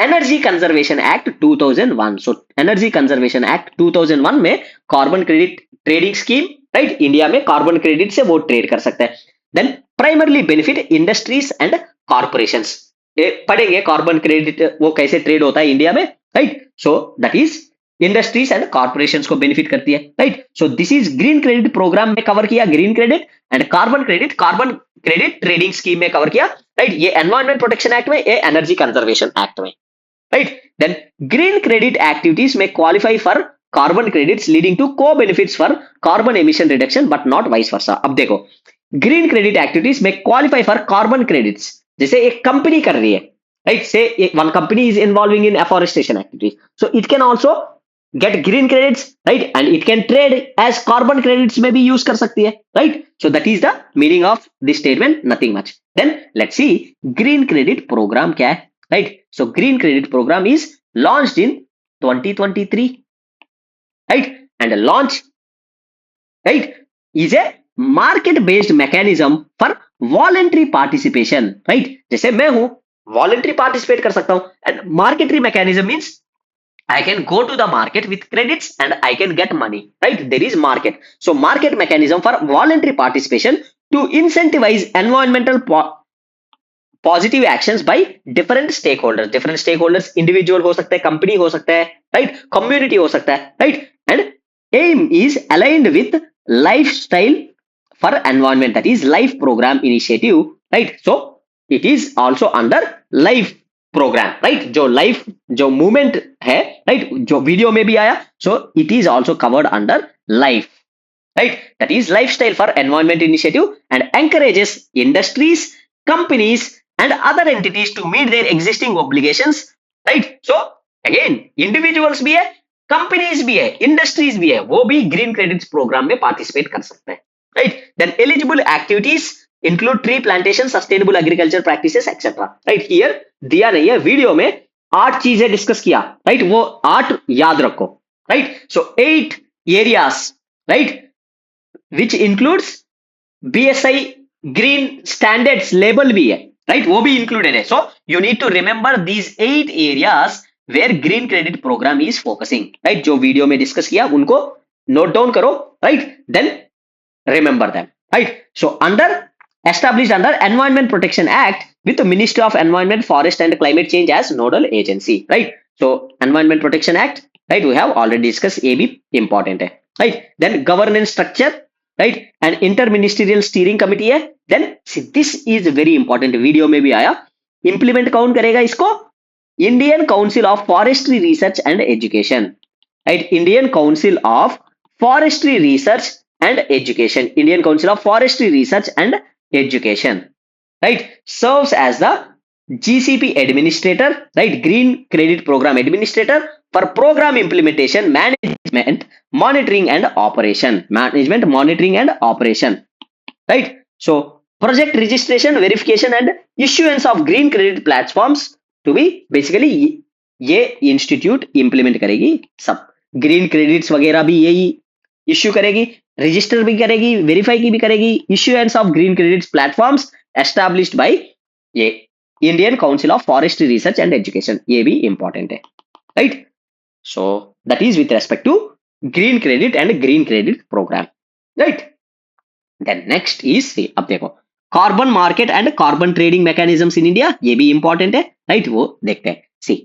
energy conservation act 2001. So energy conservation act 2001 में carbon credit trading scheme, right? India में carbon credit से वो ट्रेड कर सकते हैं. Then primarily benefit industries and corporations. पढ़ेंगे carbon credit वो कैसे ट्रेड होता है इंडिया में, right? So that is industries and corporations को बेनिफिट करती है, right? So this is green credit programme में कवर किया green credit, and carbon credit trading scheme में कवर किया, राइट? ये एनवायरमेंट प्रोटेक्शन एक्ट में, ये एनर्जी कंजर्वेशन एक्ट में, right? Then green credit activities में qualify for carbon credits leading to को benefits for carbon emission reduction but not vice versa. अब देखो, ग्रीन क्रेडिट एक्टिविटीज में क्वालिफाई फॉर कार्बन क्रेडिट्स, जैसे एक कंपनी कर रही है, राइट? से one company is involving in afforestation activities, so it can also get green credits, right? And it can trade as carbon credits में भी use कर सकती है, right? So that is the meaning of this statement, nothing much. Then let's see green credit program क्या है, right? So green credit program is launched in 2023, right? And launch right, is a market based mechanism for voluntary participation, right? जैसे मैं हूं voluntary participate कर सकता हूं, and marketary mechanism means I can go to the market with credits and I can get money, right? There is market. So market mechanism for voluntary participation to incentivize environmental positive actions by different stakeholders individual हो सकता है, company हो सकता है, right, community हो सकता है, right, and aim is aligned with lifestyle for environment, that is life programme initiative, right. So it is also under life programme, right, जो लाइफ जो मूवमेंट है, राइट, जो वीडियो में भी आया, so it is also covered under life, right, that is lifestyle for environment initiative and encourages industries, companies and other entities to meet their existing obligations, right. So again individuals भी है, companies भी है, industries भी है, वो भी green credits program में participate कर सकते हैं, right. Then eligible activities include tree plantation, sustainable agriculture practices etc, right. Here दिया नहीं है, वीडियो में 8 चीजें डिस्कस किया, right, वो 8 याद रखो, right. So 8 areas, right, which includes BSI green standards label भी है, right, वो भी included है. So you need to remember these 8 areas where green credit program is focusing, right, जो वीडियो में डिस्कस किया उनको नोट डाउन करो, right, then remember them, right. So under established under Environment Protection Act with the Ministry of Environment, Forest and Climate Change as nodal agency, right. So Environment Protection Act, right, we have already discussed, ये भी important है, right. Then governance structure, right, and interministerial steering committee है. Then see, this is very important, video में भी आया, implement कौन करेगा इसको? Indian Council of Forestry Research and Education, right, Indian Council of Forestry Research and Education, Indian Council of Forestry Research and Education, right, serves as the GCP administrator, right, green credit program administrator for program implementation, management, monitoring and operation, right. So project registration, verification and issuance of green credit platforms to be basically ये institute implement करेगी, सब green credits वगैरह भी यही issue करेगी, register भी करेगी, verify की भी करेगी, issuance of green credits platforms established by ये Indian council of forestry research and education, ये भी इंपॉर्टेंट है, right. So that is with respect to green credit and green credit programme, right. Then next is, अब देखो carbon market and carbon trading mechanisms in India, ये भी important है, right, वो देखते हैं. See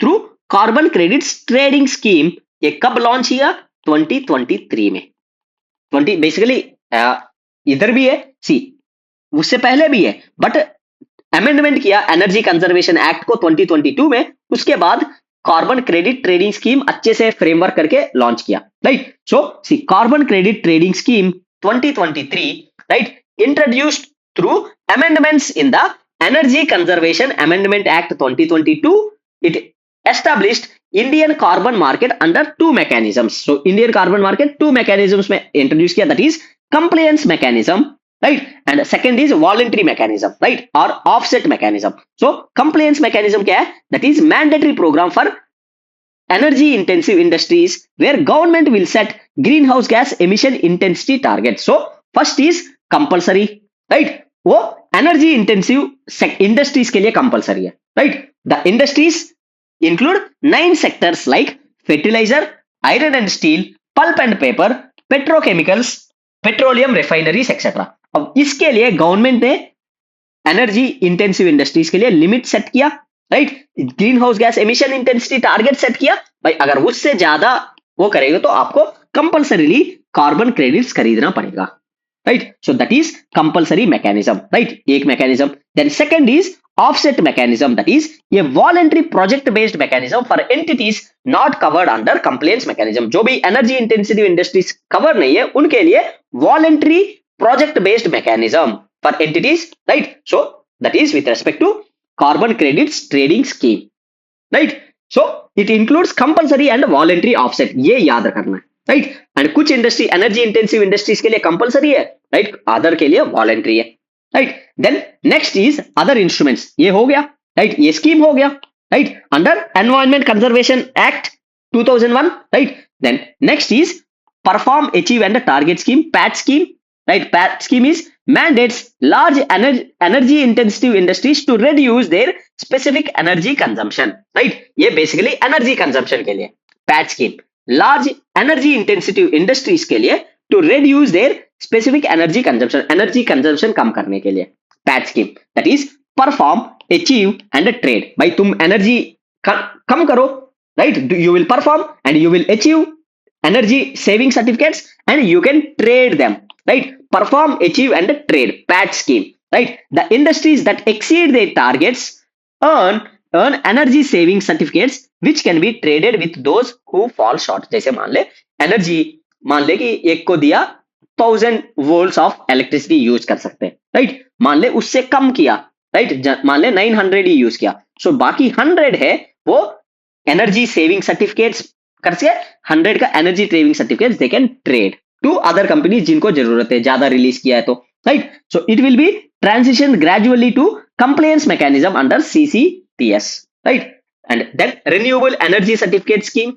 through carbon credits trading scheme, ये कब लॉन्च किया? 2023 में. 20 बेसिकली इधर भी है, सी उससे पहले भी है, बट अमेंडमेंट किया एनर्जी कंजर्वेशन एक्ट को 2022 में, उसके बाद कार्बन क्रेडिट ट्रेडिंग स्कीम अच्छे से फ्रेमवर्क करके लॉन्च किया, right. So see carbon credit trading scheme 2023, right, introduced through amendments in the Energy Conservation Amendment Act 2022. It established Indian carbon market under 2 mechanisms. So Indian carbon market 2 mechanisms में introduce किया, that is compliance mechanism, right, and second is voluntary mechanism, right, or offset mechanism. So compliance mechanism क्या है? That is mandatory program for energy intensive industries where government will set greenhouse gas emission intensity targets. So first is compulsory, right, वो energy intensive industries के लिए compulsory है, right. The industries include 9 sectors like fertiliser, iron and steel, pulp and paper, petrochemicals, petroleum refineries etcetera. अब इसके लिए government ने energy intensive industries के लिए लिमिट सेट किया, right, green house gas emission intensity target set किया, भाई अगर उससे ज्यादा वो करेगा तो आपको कंपल्सरीली कार्बन क्रेडिट्स खरीदना पड़ेगा, right. So that is compulsory mechanism, right, एक mechanism. Then second is offset mechanism, that is ये voluntary project based mechanism for entities not covered under compliance mechanism. जो भी energy intensive industries cover नहीं है उनके लिए voluntary project based mechanism for entities, right. So that is with respect to carbon credits trading scheme, right. So it includes compulsory and voluntary offset, ये याद रखना है, राइट. एंड कुछ industry energy intensive industries के लिए compulsory है, right, other के लिए वॉलंटरी है, right. Then next is other instruments, ये हो गया, राइट, ये स्कीम हो गया, right, under environment conservation act 2001, right. Then next is perform, achieve and target scheme. PAT scheme, right? PAT scheme is mandates large energy intensive industries to reduce their specific energy consumption, right? ये basically energy consumption के लिए PAT scheme, large energy intensive industries के लिए to reduce their specific energy consumption कम करने के लिए PAT scheme, that is perform, achieve and trade. भाई तुम energy कम करो, right? You will perform and you will achieve energy saving certificates and you can trade them, right? Perform, achieve and trade, PAT scheme, right? The industries that exceed their targets earn energy saving certificates which can be traded with those who fall short. जैसे मान ले कि एक को दिया 1000 volts of electricity use कर सकते हैं, right? मान ले उससे कम किया, right? मान ले 900 ही यूज किया, so बाकी 100 है वो एनर्जी सेविंग सर्टिफिकेट्स करके 100 का energy saving certificates they can trade to other companies जिनको जरूरत है, ज्यादा रिलीज किया है तो, right? So it will be transition gradually to compliance mechanism under CCTS, right? And then renewable energy certificate scheme,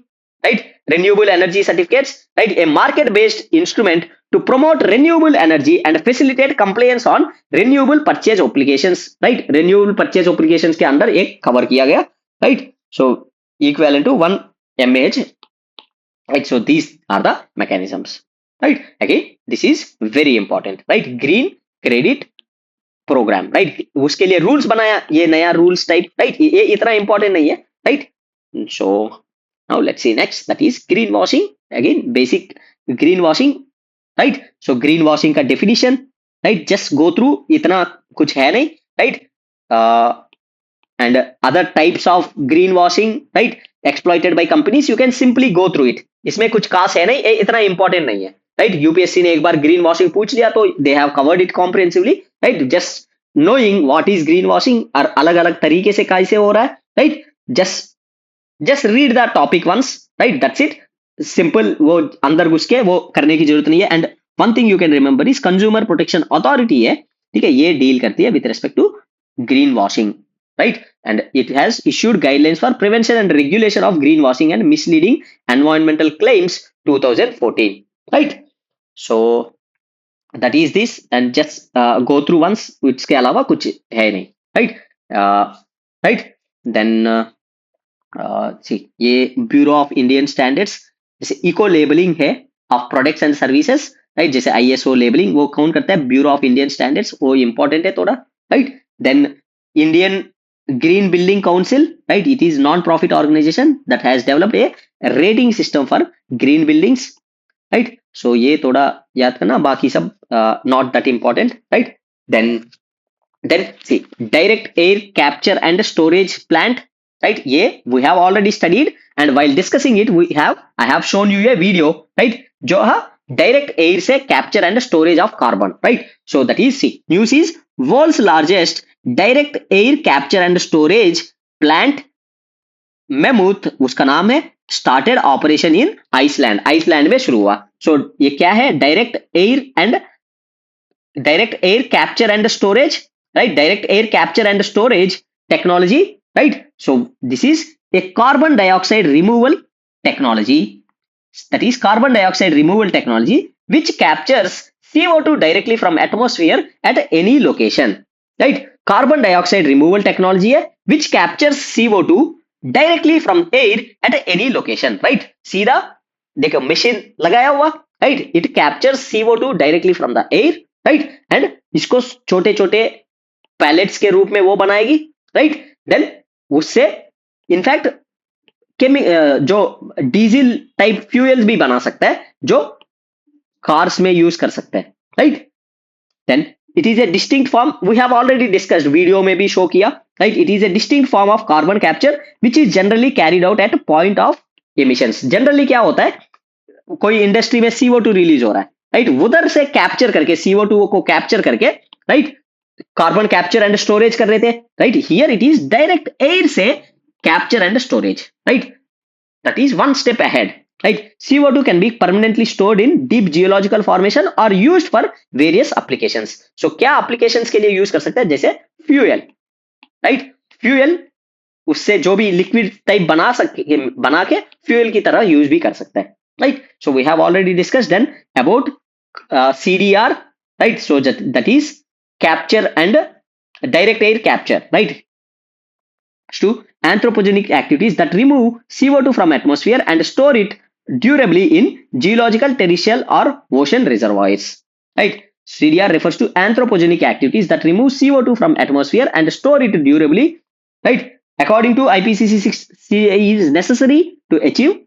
right? Renewable energy certificates, right? A market based instrument to promote renewable energy and facilitate compliance on renewable purchase obligations, right? Renewable purchase obligations के अंदर एक cover किया गया, right? So equivalent to 1 mAh, right? So these are the mechanisms, right? Again, this is very important, right? Green credit program, right? उसके लिए rules बनाया, ये नया rules type, right? ये इतना important नहीं है, right? So now let's see next, that is greenwashing. Again, basic greenwashing, right? So greenwashing का definition, right? Just go through, इतना कुछ है नहीं, right? And other types of greenwashing, right? Exploited by companies, you can simply go through it. इसमें कुछ खास है नहीं, इतना important नहीं है, right? UPSC ने एक बार greenwashing पूछ लिया तो they have covered it comprehensively, right? Just knowing what is greenwashing और अलग अलग तरीके से कैसे हो रहा है, right? Just read the topic once, right? That's it. Simple, वो अंदर घुस के वो करने की जरूरत नहीं है. And one thing you can remember is Consumer Protection Authority है, ठीक है? ये डील करती है with respect to greenwashing, right? And it has issued guidelines for prevention and regulation of greenwashing and misleading environmental claims 2014, right? So that is this, and just go through once. इसके अलावा कुछ है नहीं, right? Right? Then see, ये bureau of Indian standards, जैसे eco labelling है of products and services, right? जैसे ISO labelling वो कौन करता है? ब्यूरो ऑफ इंडियन स्टैंडर्ड्स, वो इंपॉर्टेंट है थोड़ा, right? Then Indian green building council, right? It is non profit organisation that has developed a rating system for green buildings, right? सो ये थोड़ा याद करना, बाकी सब not that important, right? Then see, direct air capture and storage plant, right? Yeah, we have already studied, and while discussing it I have shown you a video, right? जो है direct air से capture and storage of carbon, right? So that is, see, news is world's largest direct air capture and storage plant, Mammoth उसका नाम है, started operation in Iceland में शुरू हुआ. So ये क्या है? direct air capture and storage, right? Direct air capture and storage technology, right? So this is a carbon dioxide removal technology, that is carbon dioxide removal technology which captures CO2 directly from atmosphere at any location, right? Carbon dioxide removal technology है which captures CO2 directly from air at any location, right? सीधा देखो machine लगाया हुआ, right? It captures CO2 directly from the air, right? And इसको छोटे छोटे pallets के रूप में वो बनाएगी, right? Then उससे इनफैक्ट जो डीजल टाइप फ्यूल्स भी बना सकता है जो कार्स में यूज कर सकते हैं, right? Then it is a distinct form, we have already discussed, video में भी शो किया, right? It is a distinct form of carbon capture which is generally carried out at point of emissions. Generally क्या होता है, कोई industry में CO2 release हो रहा है, राइट? उधर से कैप्चर करके CO2 को कैप्चर करके, right, carbon capture and storage कर रहे थे, right? Here it is direct air से capture and storage, right? That is one step ahead, right? CO2 can be permanently stored in deep geological formation or used for various applications. So क्या applications के लिए use कर सकते हैं? जैसे fuel, right? Fuel उससे जो भी लिक्विड टाइप बना के फ्यूल की तरह यूज भी कर सकता है, right? So we have already discussed then about CDR, right? So that is capture and direct air capture, right? To anthropogenic activities that remove CO2 from atmosphere and store it durably in geological, terrestrial, or ocean reservoirs, right? CDR refers to anthropogenic activities that remove CO2 from atmosphere and store it durably, right? According to IPCC 6 is necessary to achieve,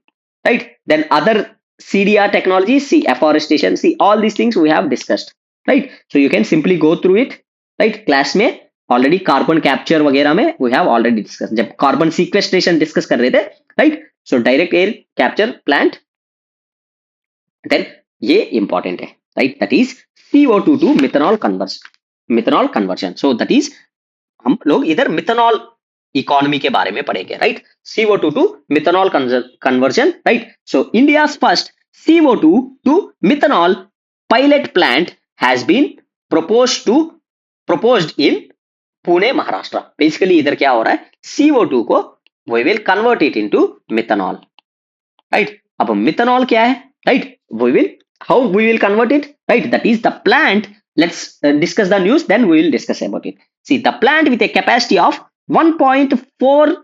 right? Then other CDR technologies, see afforestation, see all these things we have discussed, right? So you can simply go through it, right? Class में already carbon capture वगैरह में we have already discuss, जब carbon sequestration discuss कर रहे थे, right? So direct air capture plant, then ये important है, right? That is CO2 to methanol conversion. So that is हम लोग इधर मिथेनॉल इकोनॉमी के बारे में पढ़ेंगे, right? CO2 to methanol conversion, right? So India first CO2 to methanol pilot plant has been proposed in Pune Maharashtra. Basically इधर क्या हो रहा है, CO2 को we will convert it into methanol, right? अब मिथेनॉल क्या है, right? How we will convert it, right? That is the plant. Let's discuss the news, then we will discuss about it. See, the plant with a capacity of 1.4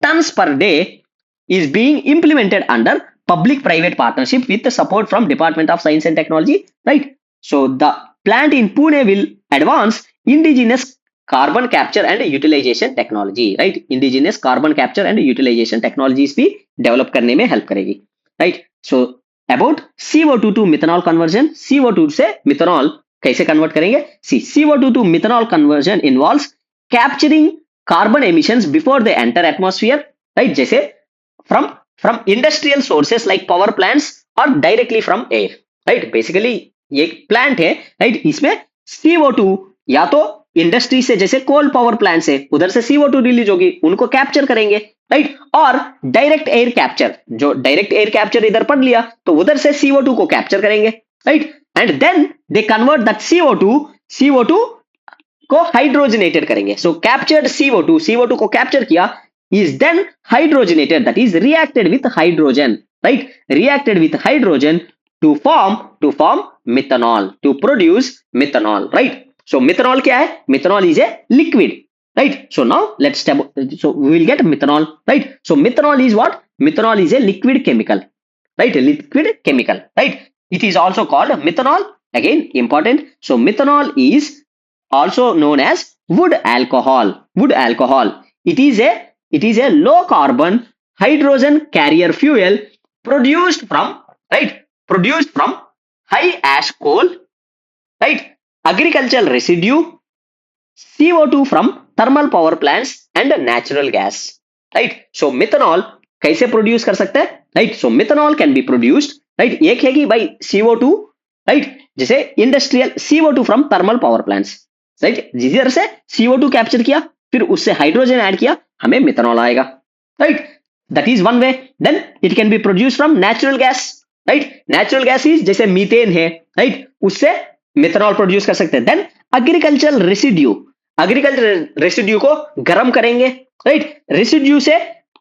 tons per day is being implemented under public private partnership with the support from Department of Science and Technology, right? So the plant in Pune will advance indigenous carbon capture and utilization technology, right? Indigenous carbon capture and utilization technologies भी develop करने में help करेगी, right? So about CO2 to methanol conversion, CO2 से methanol कैसे convert करेंगे? See, CO2 to methanol conversion involves capturing carbon emissions before they enter atmosphere, right? जैसे from industrial sources like power plants or directly from air, right? Basically ये plant है, right? इसमें CO2 या तो industry से, जैसे coal power plant से उधर से CO2 रिलीज होगी, उनको कैप्चर करेंगे, राइट? और डायरेक्ट एयर कैप्चर, जो डायरेक्ट एयर कैप्चर इधर पढ़ लिया तो उधर से CO2 को कैप्चर करेंगे, right? And then they convert that CO2 को हाइड्रोजनेटेड करेंगे. सो कैप्चर्ड CO2 को कैप्चर किया, is then hydrogenated, that is reacted with hydrogen, right? Reacted with hydrogen to form methanol, to produce methanol, right? So methanol क्या है? Methanol is a liquid, right? So now let's so we will get methanol, right? So methanol is what? Methanol is a liquid chemical, right? Liquid chemical, right? It is also called methanol, again important. So methanol is also known as wood alcohol. It is a low carbon hydrogen carrier fuel produced from high ash coal, right? Agricultural residue, CO2 from thermal power plants and natural gas, right? So methanol कैसे produce कर सकते हैं, right? So methanol can be produced, right? एक है कि भाई CO2, right? जैसे industrial CO2 from thermal power plants, right? जिधर से CO2 कैप्चर किया, फिर उससे हाइड्रोजन ऐड किया, हमें मिथेनॉल आएगा, right? That is one way. Then it can be produced from natural gas, right? Natural gas is जैसे मीथेन है, right? उससे मिथेनॉल प्रोड्यूस कर सकते हैं. देन एग्रीकल्चरल रेसिड्यू को गर्म करेंगे, राइट? रेसिड्यू से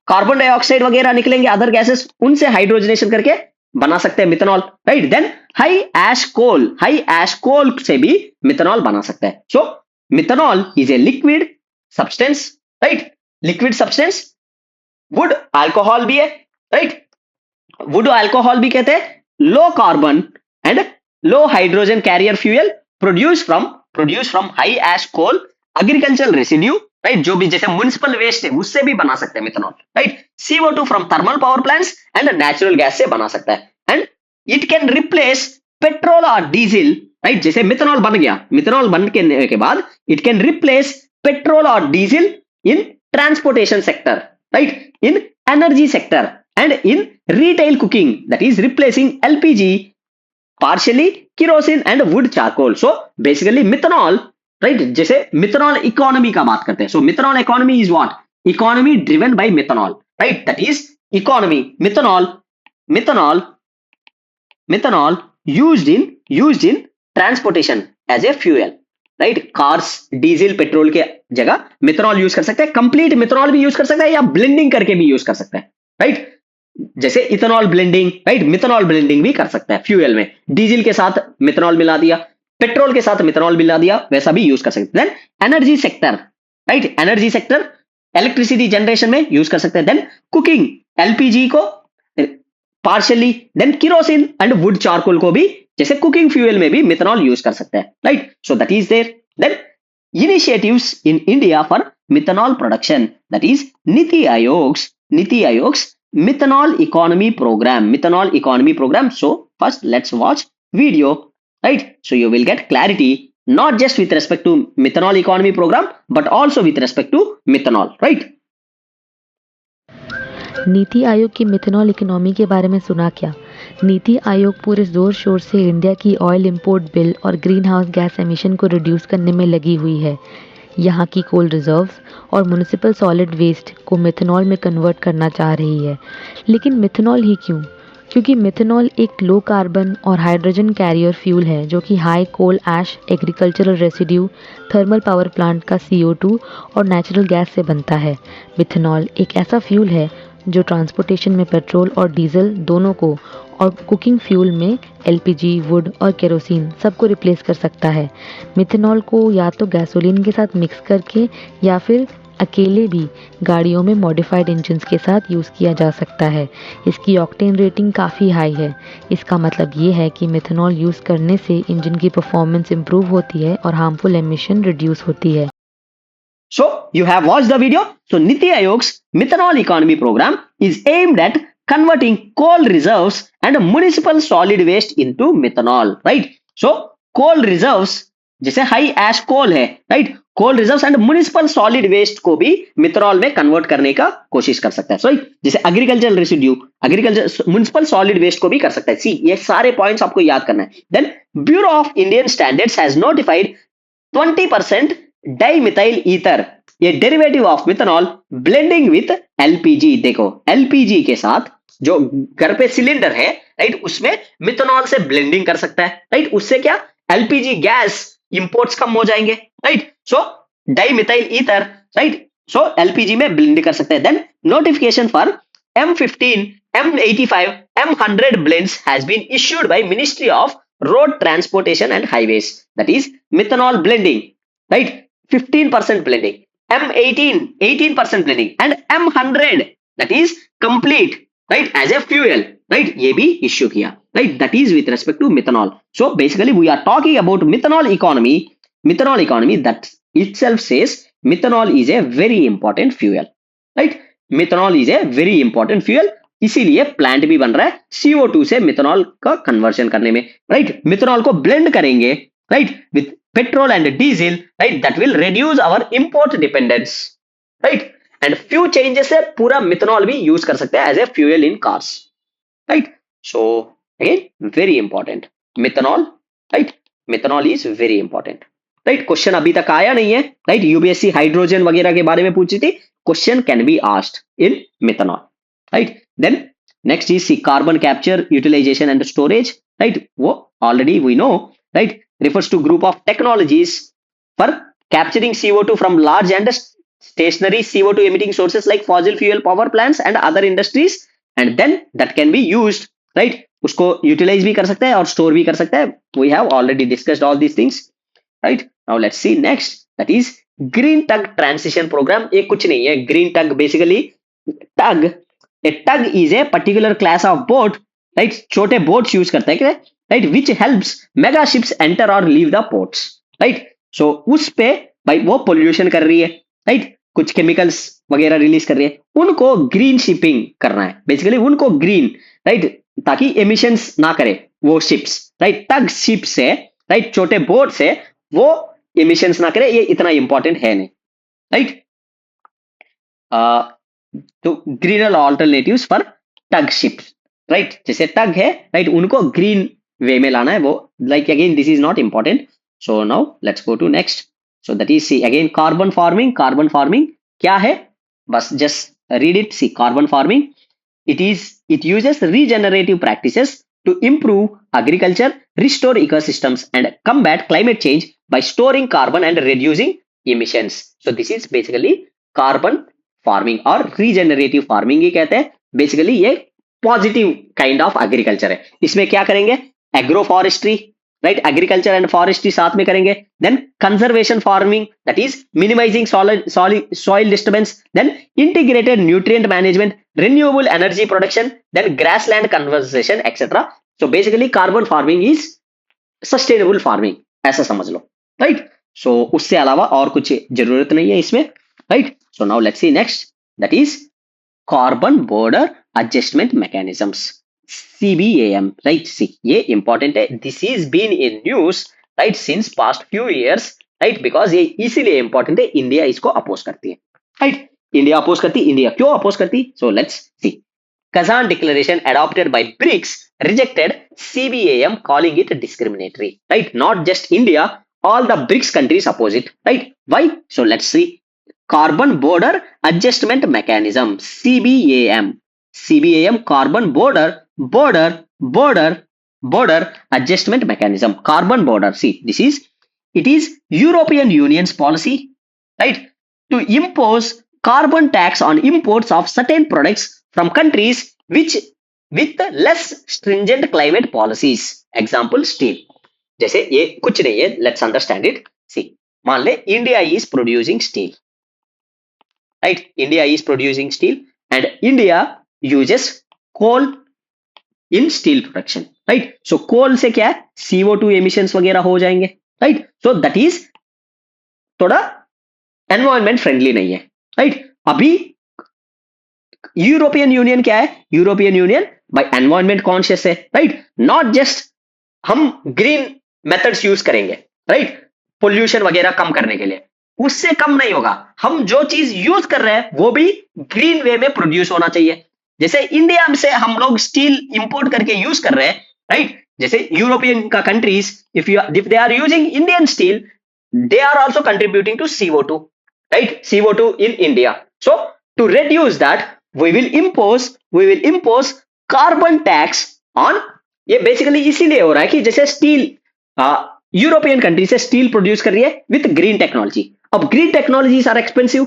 कार्बन डाइऑक्साइड वगैरह निकलेंगे, अदर गैसेस, उनसे हाइड्रोजनेशन करके बना सकते हैं methanol, right? Then high ash coal से भी मिथेनॉल बना सकते हैं. So methanol is a liquid substance, right? Liquid substance. Wood alcohol भी है, राइट? वुड अल्कोहल भी कहते हैं low carbon and low hydrogen carrier fuel produce from high ash coal, agricultural residue, right? जो भी जैसे म्युनिसिपल वेस्ट है उससे भी बना सकते हैं methanol, right? CO2 from thermal power plants and natural gas से बना सकता है. And it can replace petrol और डीजल, राइट? जैसे मिथेनॉल बनने के बाद इट कैन रिप्लेस पेट्रोल और diesel in transportation sector, right? In energy sector and in retail cooking, that is replacing LPG, partially kerosene and wood charcoal. So basically methanol, right? जैसे methanol economy का बात करते हैं. So methanol economy is what? Economy driven by methanol, right? That is economy. Methanol used in transportation as a fuel, right? Cars diesel petrol के जगह methanol use कर सकते हैं. कंप्लीट methanol भी यूज कर सकते हैं या ब्लेंडिंग करके भी यूज कर सकते हैं, right? जैसे ethanol blending, right, methanol blending भी कर सकता है फ्यूल में, डीजल के साथ मिथेनॉल मिला दिया, पेट्रोल के साथ मिथेनॉल मिला दिया, वैसा भी यूज कर सकते हैं। Then energy sector, right, energy sector electricity generation में यूज कर सकते हैं। देन कुकिंग, एलपीजी को partially, then kerosene and wood charcoal को भी जैसे कुकिंग फ्यूल में भी मिथेनॉल यूज कर सकते हैं, right. So that is there. Then initiatives in India for methanol production, that is NITI Aayog's methanol economy program. So first let's watch video, right? So you will get clarity not just with respect to methanol economy program but also with respect to methanol, right? NITI Aayog की methanol economy के बारे में सुना क्या? नीति आयोग पूरे जोर शोर से इंडिया की ऑयल इंपोर्ट बिल और ग्रीन हाउस गैस एमिशन को रिड्यूस करने में लगी हुई है। यहाँ की कोल रिजर्व्स और म्युनिसिपल सॉलिड वेस्ट को मिथेनॉल में कन्वर्ट करना चाह रही है। लेकिन मिथेनॉल ही क्यों? क्योंकि मिथेनॉल एक लो कार्बन और हाइड्रोजन कैरियर फ्यूल है जो कि high coal ash, agricultural residue, thermal power plant का CO2 और नेचुरल गैस से बनता है। मिथेनॉल एक ऐसा फ्यूल है जो ट्रांसपोर्टेशन में पेट्रोल और डीजल दोनों को और कुकिंग फ्यूल में एलपीजी, वुड और केरोसिन सबको रिप्लेस कर सकता है। मिथेनॉल को या तो गैसोलीन के साथ मिक्स करके या फिर अकेले भी गाड़ियों में मॉडिफाइड इंजन्स के साथ यूज़ किया जा सकता है। इसकी ऑक्टेन रेटिंग काफ़ी हाई है। इसका मतलब ये है कि मिथेनॉल यूज़ करने से इंजन की परफॉर्मेंस इम्प्रूव होती है और हार्मफुल एमिशन रिड्यूस होती है। So you have watched the video. So Niti Ayog's methanol economy program is aimed at converting coal reserves and municipal solid waste into methanol, right? So coal reserves जैसे high ash coal है, right, coal reserves and municipal solid waste को भी methanol में convert करने का कोशिश कर सकता है। सो जैसे agricultural residue, agriculture municipal solid waste को भी कर सकता है। सी, ये सारे पॉइंट्स आपको याद करना है। Then bureau of Indian standards has notified 20% dimethyl ether, ये derivative of methanol blending with LPG. देखो एलपीजी के साथ जो घर पे सिलेंडर है, राइट, उसमें मिथेनॉल से ब्लेंडिंग कर सकता है, राइट। उससे क्या, एलपीजी गैस इंपोर्ट्स कम हो जाएंगे, right. So dimethyl ether, right, so LPG में ब्लेंड कर सकते हैं। Then notification for M15, M85, M100 blends has been issued by Ministry of Road Transportation and Highways, that is methanol blending, right, 15% blending, M18 18% blending, and M100 that is complete, right, as a fuel, right, ये भी issue किया, right, that is with respect to methanol. So basically we are talking about methanol economy that itself says methanol is a very important fuel, right. Methanol is a very important fuel, इसीलिए plant भी बन रहा है CO2 से methanol का conversion करने में, right. Methanol को ब्लेंड करेंगे, right, with petrol and diesel, right, that will reduce our import dependence, right. And few changes से पूरा मिथेनॉल भी यूज कर सकते हैं as a fuel in cars, right. So again very important methanol, right, methanol is very important, right. Question अभी तक आया नहीं है, राइट, यूपीएससी हाइड्रोजन वगैरह के बारे में पूछी थी, question can be asked in methanol, right. Then next is see carbon capture, utilization and storage, right. वो already we know, right, refers to group of technologies for capturing CO2 from large and stationary CO2 emitting sources like fossil fuel power plants and other industries, and then that can be used, right, उसको utilize भी कर सकते हैं और store भी कर सकते हैं। We have already discussed all these things, right. Now let's see next, that is green tug transition programme. ये कुछ नहीं है, green tug basically tug, a tug is a particular class of boat, right, छोटे boats use करते हैं, right, which helps mega ships enter और leave the ports, right. So उस पे भाई वो पोल्यूशन कर रही है, राइट, कुछ केमिकल्स वगैरह रिलीज कर रही है, उनको ग्रीन शिपिंग करना है, बेसिकली उनको ग्रीन, राइट, ताकि एमिशंस ना करे वो शिप्स, राइट। टग शिप से, राइट, छोटे बोट से वो एमिशंस ना करे, ये इतना इंपॉर्टेंट है नहीं, राइट। तो greener alternatives for tug ships, right, जैसे टग है, राइट, उनको ग्रीन वे में लाना है वो, like again this is not important. So now let's go to next. So that is see again carbon farming क्या है, बस just read it. See carbon farming, it uses regenerative practices to improve agriculture, restore ecosystems and combat climate change by storing carbon and reducing emissions. So this is basically carbon farming और regenerative farming ही कहते हैं। Basically ये positive kind of agriculture है। इसमें क्या करेंगे, agro forestry, right, agriculture and forestry साथ में करेंगे। Then conservation farming, that is minimising soil disturbance, then integrated nutrient management, renewable energy production, then grassland conversation etcetera. So basically carbon farming is sustainable farming, ऐसा समझ लो, right. सो उससे अलावा और कुछ जरूरत नहीं है इसमें, right. So now let's see next, that is carbon border adjustment mechanisms, CBAM, right. See ये इंपॉर्टेंट है, this is been in news, right, since past few years, right, because ये इसीलिए इंपॉर्टेंट है, इंडिया इसको अपोज करती है, राइट। India oppose करती, इंडिया क्यों अपोज करती, so let's see. Kazan Declaration adopted by BRICS rejected CBAM, calling it discriminatory, right? Not just India, all the BRICS countries oppose it, right? Why? So let's see. Carbon Border Adjustment Mechanism, CBAM. CBAM, Carbon Border Adjustment Mechanism. Carbon border. See, it is European Union's policy, right, to impose carbon tax on imports of certain products from countries which with less stringent climate policies. Example, steel. जैसे ये कुछ नहीं है, let's understand it. See, मान ले India is producing steel, right? India is producing steel and India uses coal in steel production, right? So coal से क्या है, CO2 emissions वगैरह हो जाएंगे, right? So that is थोड़ा एनवायरमेंट फ्रेंडली नहीं है, राइट। अभी यूरोपियन यूनियन क्या है, European union by environment conscious है, राइट। नॉट जस्ट हम ग्रीन मेथड्स यूज करेंगे, राइट, पोल्यूशन वगैरह कम करने के लिए, उससे कम नहीं होगा, हम जो चीज यूज कर रहे हैं वो भी ग्रीन वे में प्रोड्यूस होना चाहिए। जैसे इंडिया से हम लोग स्टील इंपोर्ट करके यूज कर रहे हैं, राइट, जैसे यूरोपियन का countries if they are using Indian steel, they are also contributing to CO2, right? CO2 in India. So to reduce that, we will impose carbon tax on, ये basically इसीलिए हो रहा है कि जैसे स्टील यूरोपियन कंट्री से steel produce कर रही है विथ ग्रीन टेक्नोलॉजी। अब green technologies are expensive,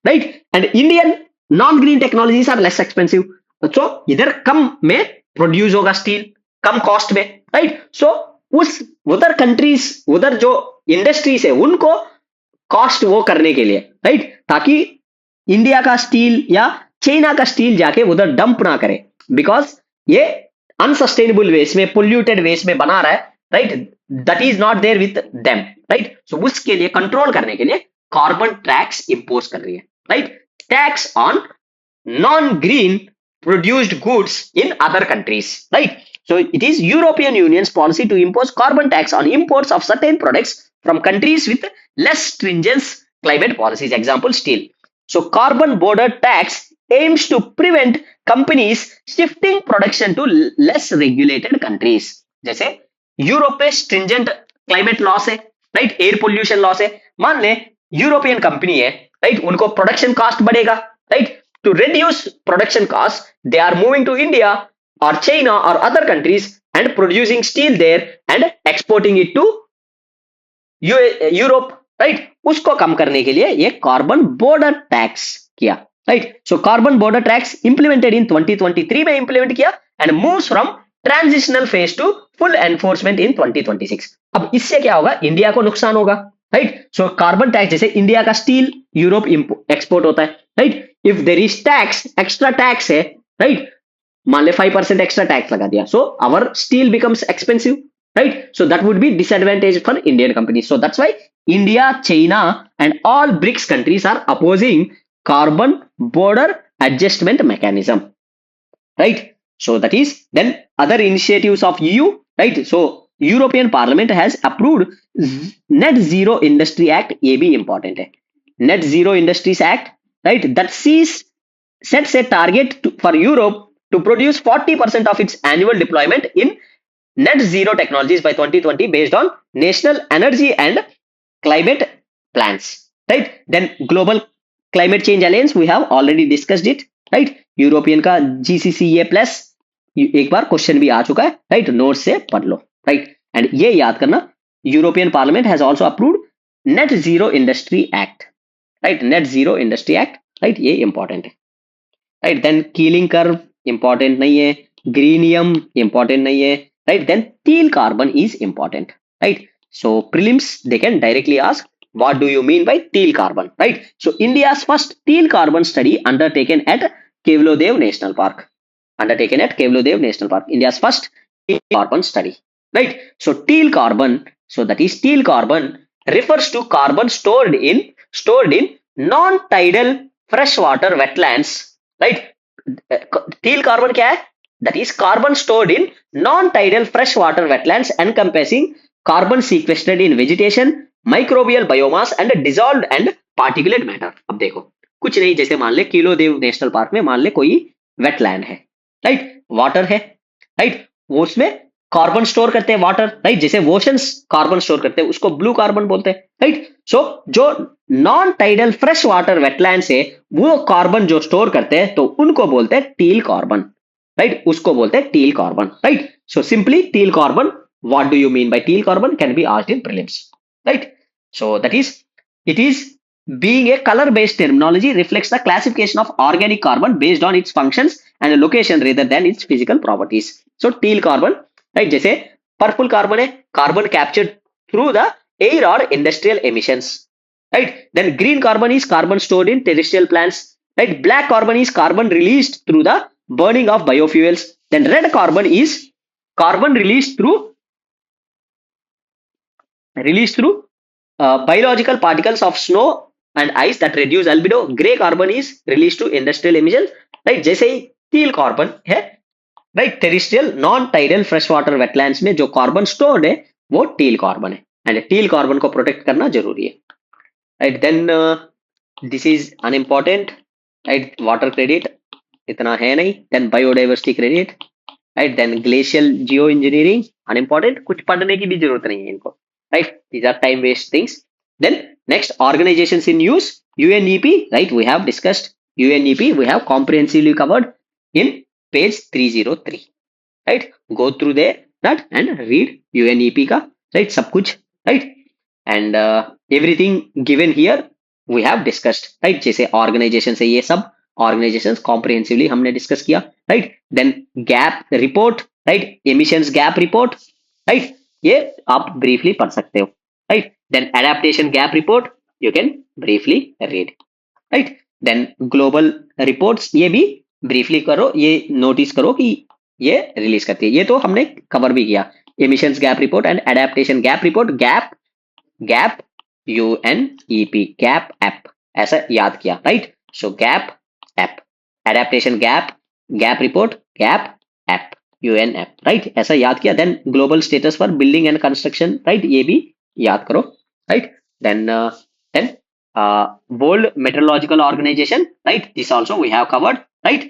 right, and Indian non green technologies are less expensive. So इधर कम में प्रोड्यूस होगा स्टील, कम कॉस्ट में, राइट। सो उस उधर कंट्रीज, उधर जो इंडस्ट्रीज है उनको कॉस्ट वो करने के लिए, राइट, ताकि इंडिया का स्टील या चाइना का स्टील जाके उधर डंप ना करे, बिकॉज ये अनसस्टेनेबल वेस्ट में, पोल्यूटेड वेस्ट में बना रहा है, right, that is not there with them, right. So उसके लिए कंट्रोल करने के लिए कार्बन टैक्स इंपोज कर रही है, right, tax on non green produced goods in other countries, right. So it is European Union's policy to impose carbon tax on imports of certain products from countries with less stringent climate policies. Example, steel. So carbon border tax aims to prevent companies shifting production to less regulated countries. जैसे Europe पे stringent climate laws है, right, air pollution laws है, मान ले European company है, right, उनको production cost बढ़ेगा, right, to reduce production cost they are moving to India or China or other countries and producing steel there and exporting it to Europe, right? उसको कम करने के लिए ये कार्बन बॉर्डर टैक्स किया, right. So carbon border tax implemented in 2023 में implement किया and moves from transitional phase to full enforcement in 2026। अब इससे क्या होगा, इंडिया को नुकसान होगा, राइट। सो कार्बन टैक्स, जैसे इंडिया का स्टील यूरोप एक्सपोर्ट होता है, right, if there is tax, extra tax है, राइट, मान ले 5% एक्स्ट्रा टैक्स लगा दिया, so our steel becomes expensive, right. So that would be disadvantage for Indian company. So that's why India, China and all BRICS countries are opposing carbon border adjustment mechanism, right. So that is then other initiatives of EU, right. So European parliament has approved net zero industry act, ये भी important है, net zero industries act, right, that sets a target for Europe to produce 40% of its annual deployment in net zero technologies by 2020 based on national energy and climate plans, right. Then global climate change alliance, we have already discussed it, right. European का GCCA plus एक बार question भी आ चुका है, right, note से पढ़ लो, right. And ये याद करना, European parliament has also approved net zero industry act, right, net zero industry act, right, ये इंपॉर्टेंट है, right. Then killing curve important नहीं है, ग्रीनियम इंपॉर्टेंट नहीं है, right. Then teal carbon is important, right. So prelims they can directly ask what do you mean by teal carbon, right. So India's first teal carbon study undertaken at Kevlodev National Park, India's first teal carbon study, right. So teal carbon, so that is teal carbon refers to carbon stored in non-tidal freshwater wetlands, right. Teal carbon क्या है? That is carbon stored in non-tidal freshwater wetlands encompassing carbon sequestered in vegetation, microbial biomass and dissolved and particulate matter. अब देखो कुछ नहीं, जैसे मान ले किलोदेव national park में मान ले कोई वेटलैंड है, राइट, वाटर है, राइट, वो उसमें कार्बन स्टोर करते हैं वाटर, राइट, जैसे ओशंस कार्बन स्टोर करते हैं उसको ब्लू कार्बन बोलते हैं, राइट. सो जो non tidal fresh water wetland है वो कार्बन जो स्टोर करते हैं तो उनको बोलते हैं टील कार्बन, राइट, उसको बोलते हैं teal carbon, right. So simply teal carbon, what do you mean by teal carbon can be asked in prelims, right. So that is, it is being a color based terminology reflects the classification of organic carbon based on its functions and location rather than its physical properties. So teal carbon, right, जैसे purple carbon है, carbon captured through the air और industrial emissions, right. Then green carbon is carbon stored in terrestrial plants, right. Black carbon is carbon released through the burning of biofuels. Then red carbon is carbon released through biological particles of snow and ice that reduce albedo. Gray carbon is released to industrial emissions, right. जैसे ही teal carbon है, right, terrestrial non tidal fresh water wetlands में जो carbon stored है वो teal carbon है, and teal carbon को protect करना जरूरी है, right. Then this is unimportant, right, water credit इतना है नहीं. Then biodiversity credit, right. Then glacial geo engineering unimportant, कुछ पढ़ने की भी जरूरत नहीं है इनको, right. These are time waste things. Then next, organisations in use, UNEP, right, we have discussed UNEP, we have comprehensively covered in page 303, right. Go through there that and read UNEP का, right, सब कुछ, right. And everything given here we have discussed, right. जैसे organisation से ये सब organisations comprehensively हमने discuss किया, right. Then gap report, right, emissions gap report, right, ये आप ब्रीफली पढ़ सकते हो, right. Then adaptation gap report you can briefly read, right. Then global reports ये भी ब्रीफली करो, ये नोटिस करो कि ये रिलीज करती है, ये तो हमने कवर भी किया. Emissions gap report and adaptation gap report, gap UNEP, gap EP, ऐसा याद किया, right. So gap EP, adaptation gap report, gap EP, UN EP, right, ऐसा याद किया. Then global status for building and construction, right, ये भी याद करो, right. Then World Meteorological Organization, right, this also we have covered, right.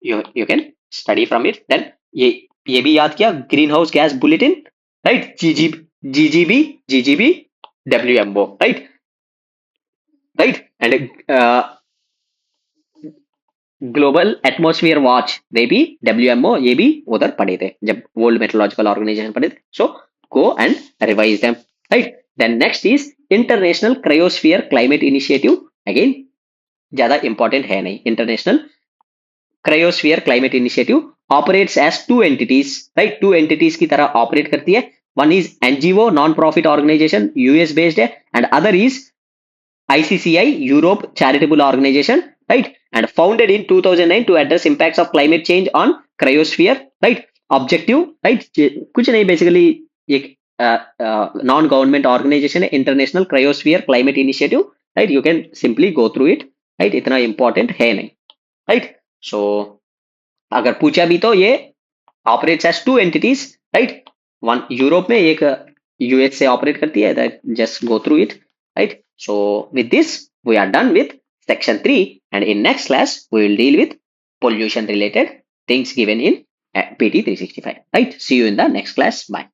You can study from it. Then ये भी याद किया, green house gas bulletin, right, GGB WMO, right. And global atmosphere watch, वे भी WMO, ये भी उधर पढ़े थे जब वर्ल्ड मेट्रोलॉजिकल ऑर्गेनाइजेशन पढ़े थे. So go and revise them, right. Then next is international cryosphere climate initiative, again ज्यादा इंपॉर्टेंट है नहीं. International cryosphere climate initiative operates as two entities, right, two entities की तरह ऑपरेट करती है. One is NGO, non profit organisation, US based है, and other is ICCI, Europe charitable organization, right, and founded in 2009 to address impacts of climate change on cryosphere, right. Objective, right, कुछ नहीं, basically एक non government organization है, international cryosphere climate initiative, right. You can simply go through it, right, इतना important है नहीं, right. So अगर पूछा भी तो ये operates as two entities, right. One Europe में, एक यूएस से ऑपरेट करती है, just go through it, right. So with this we are done with section 3, and in next class we will deal with pollution related things given in PT 365, right. See you in the next class. Bye.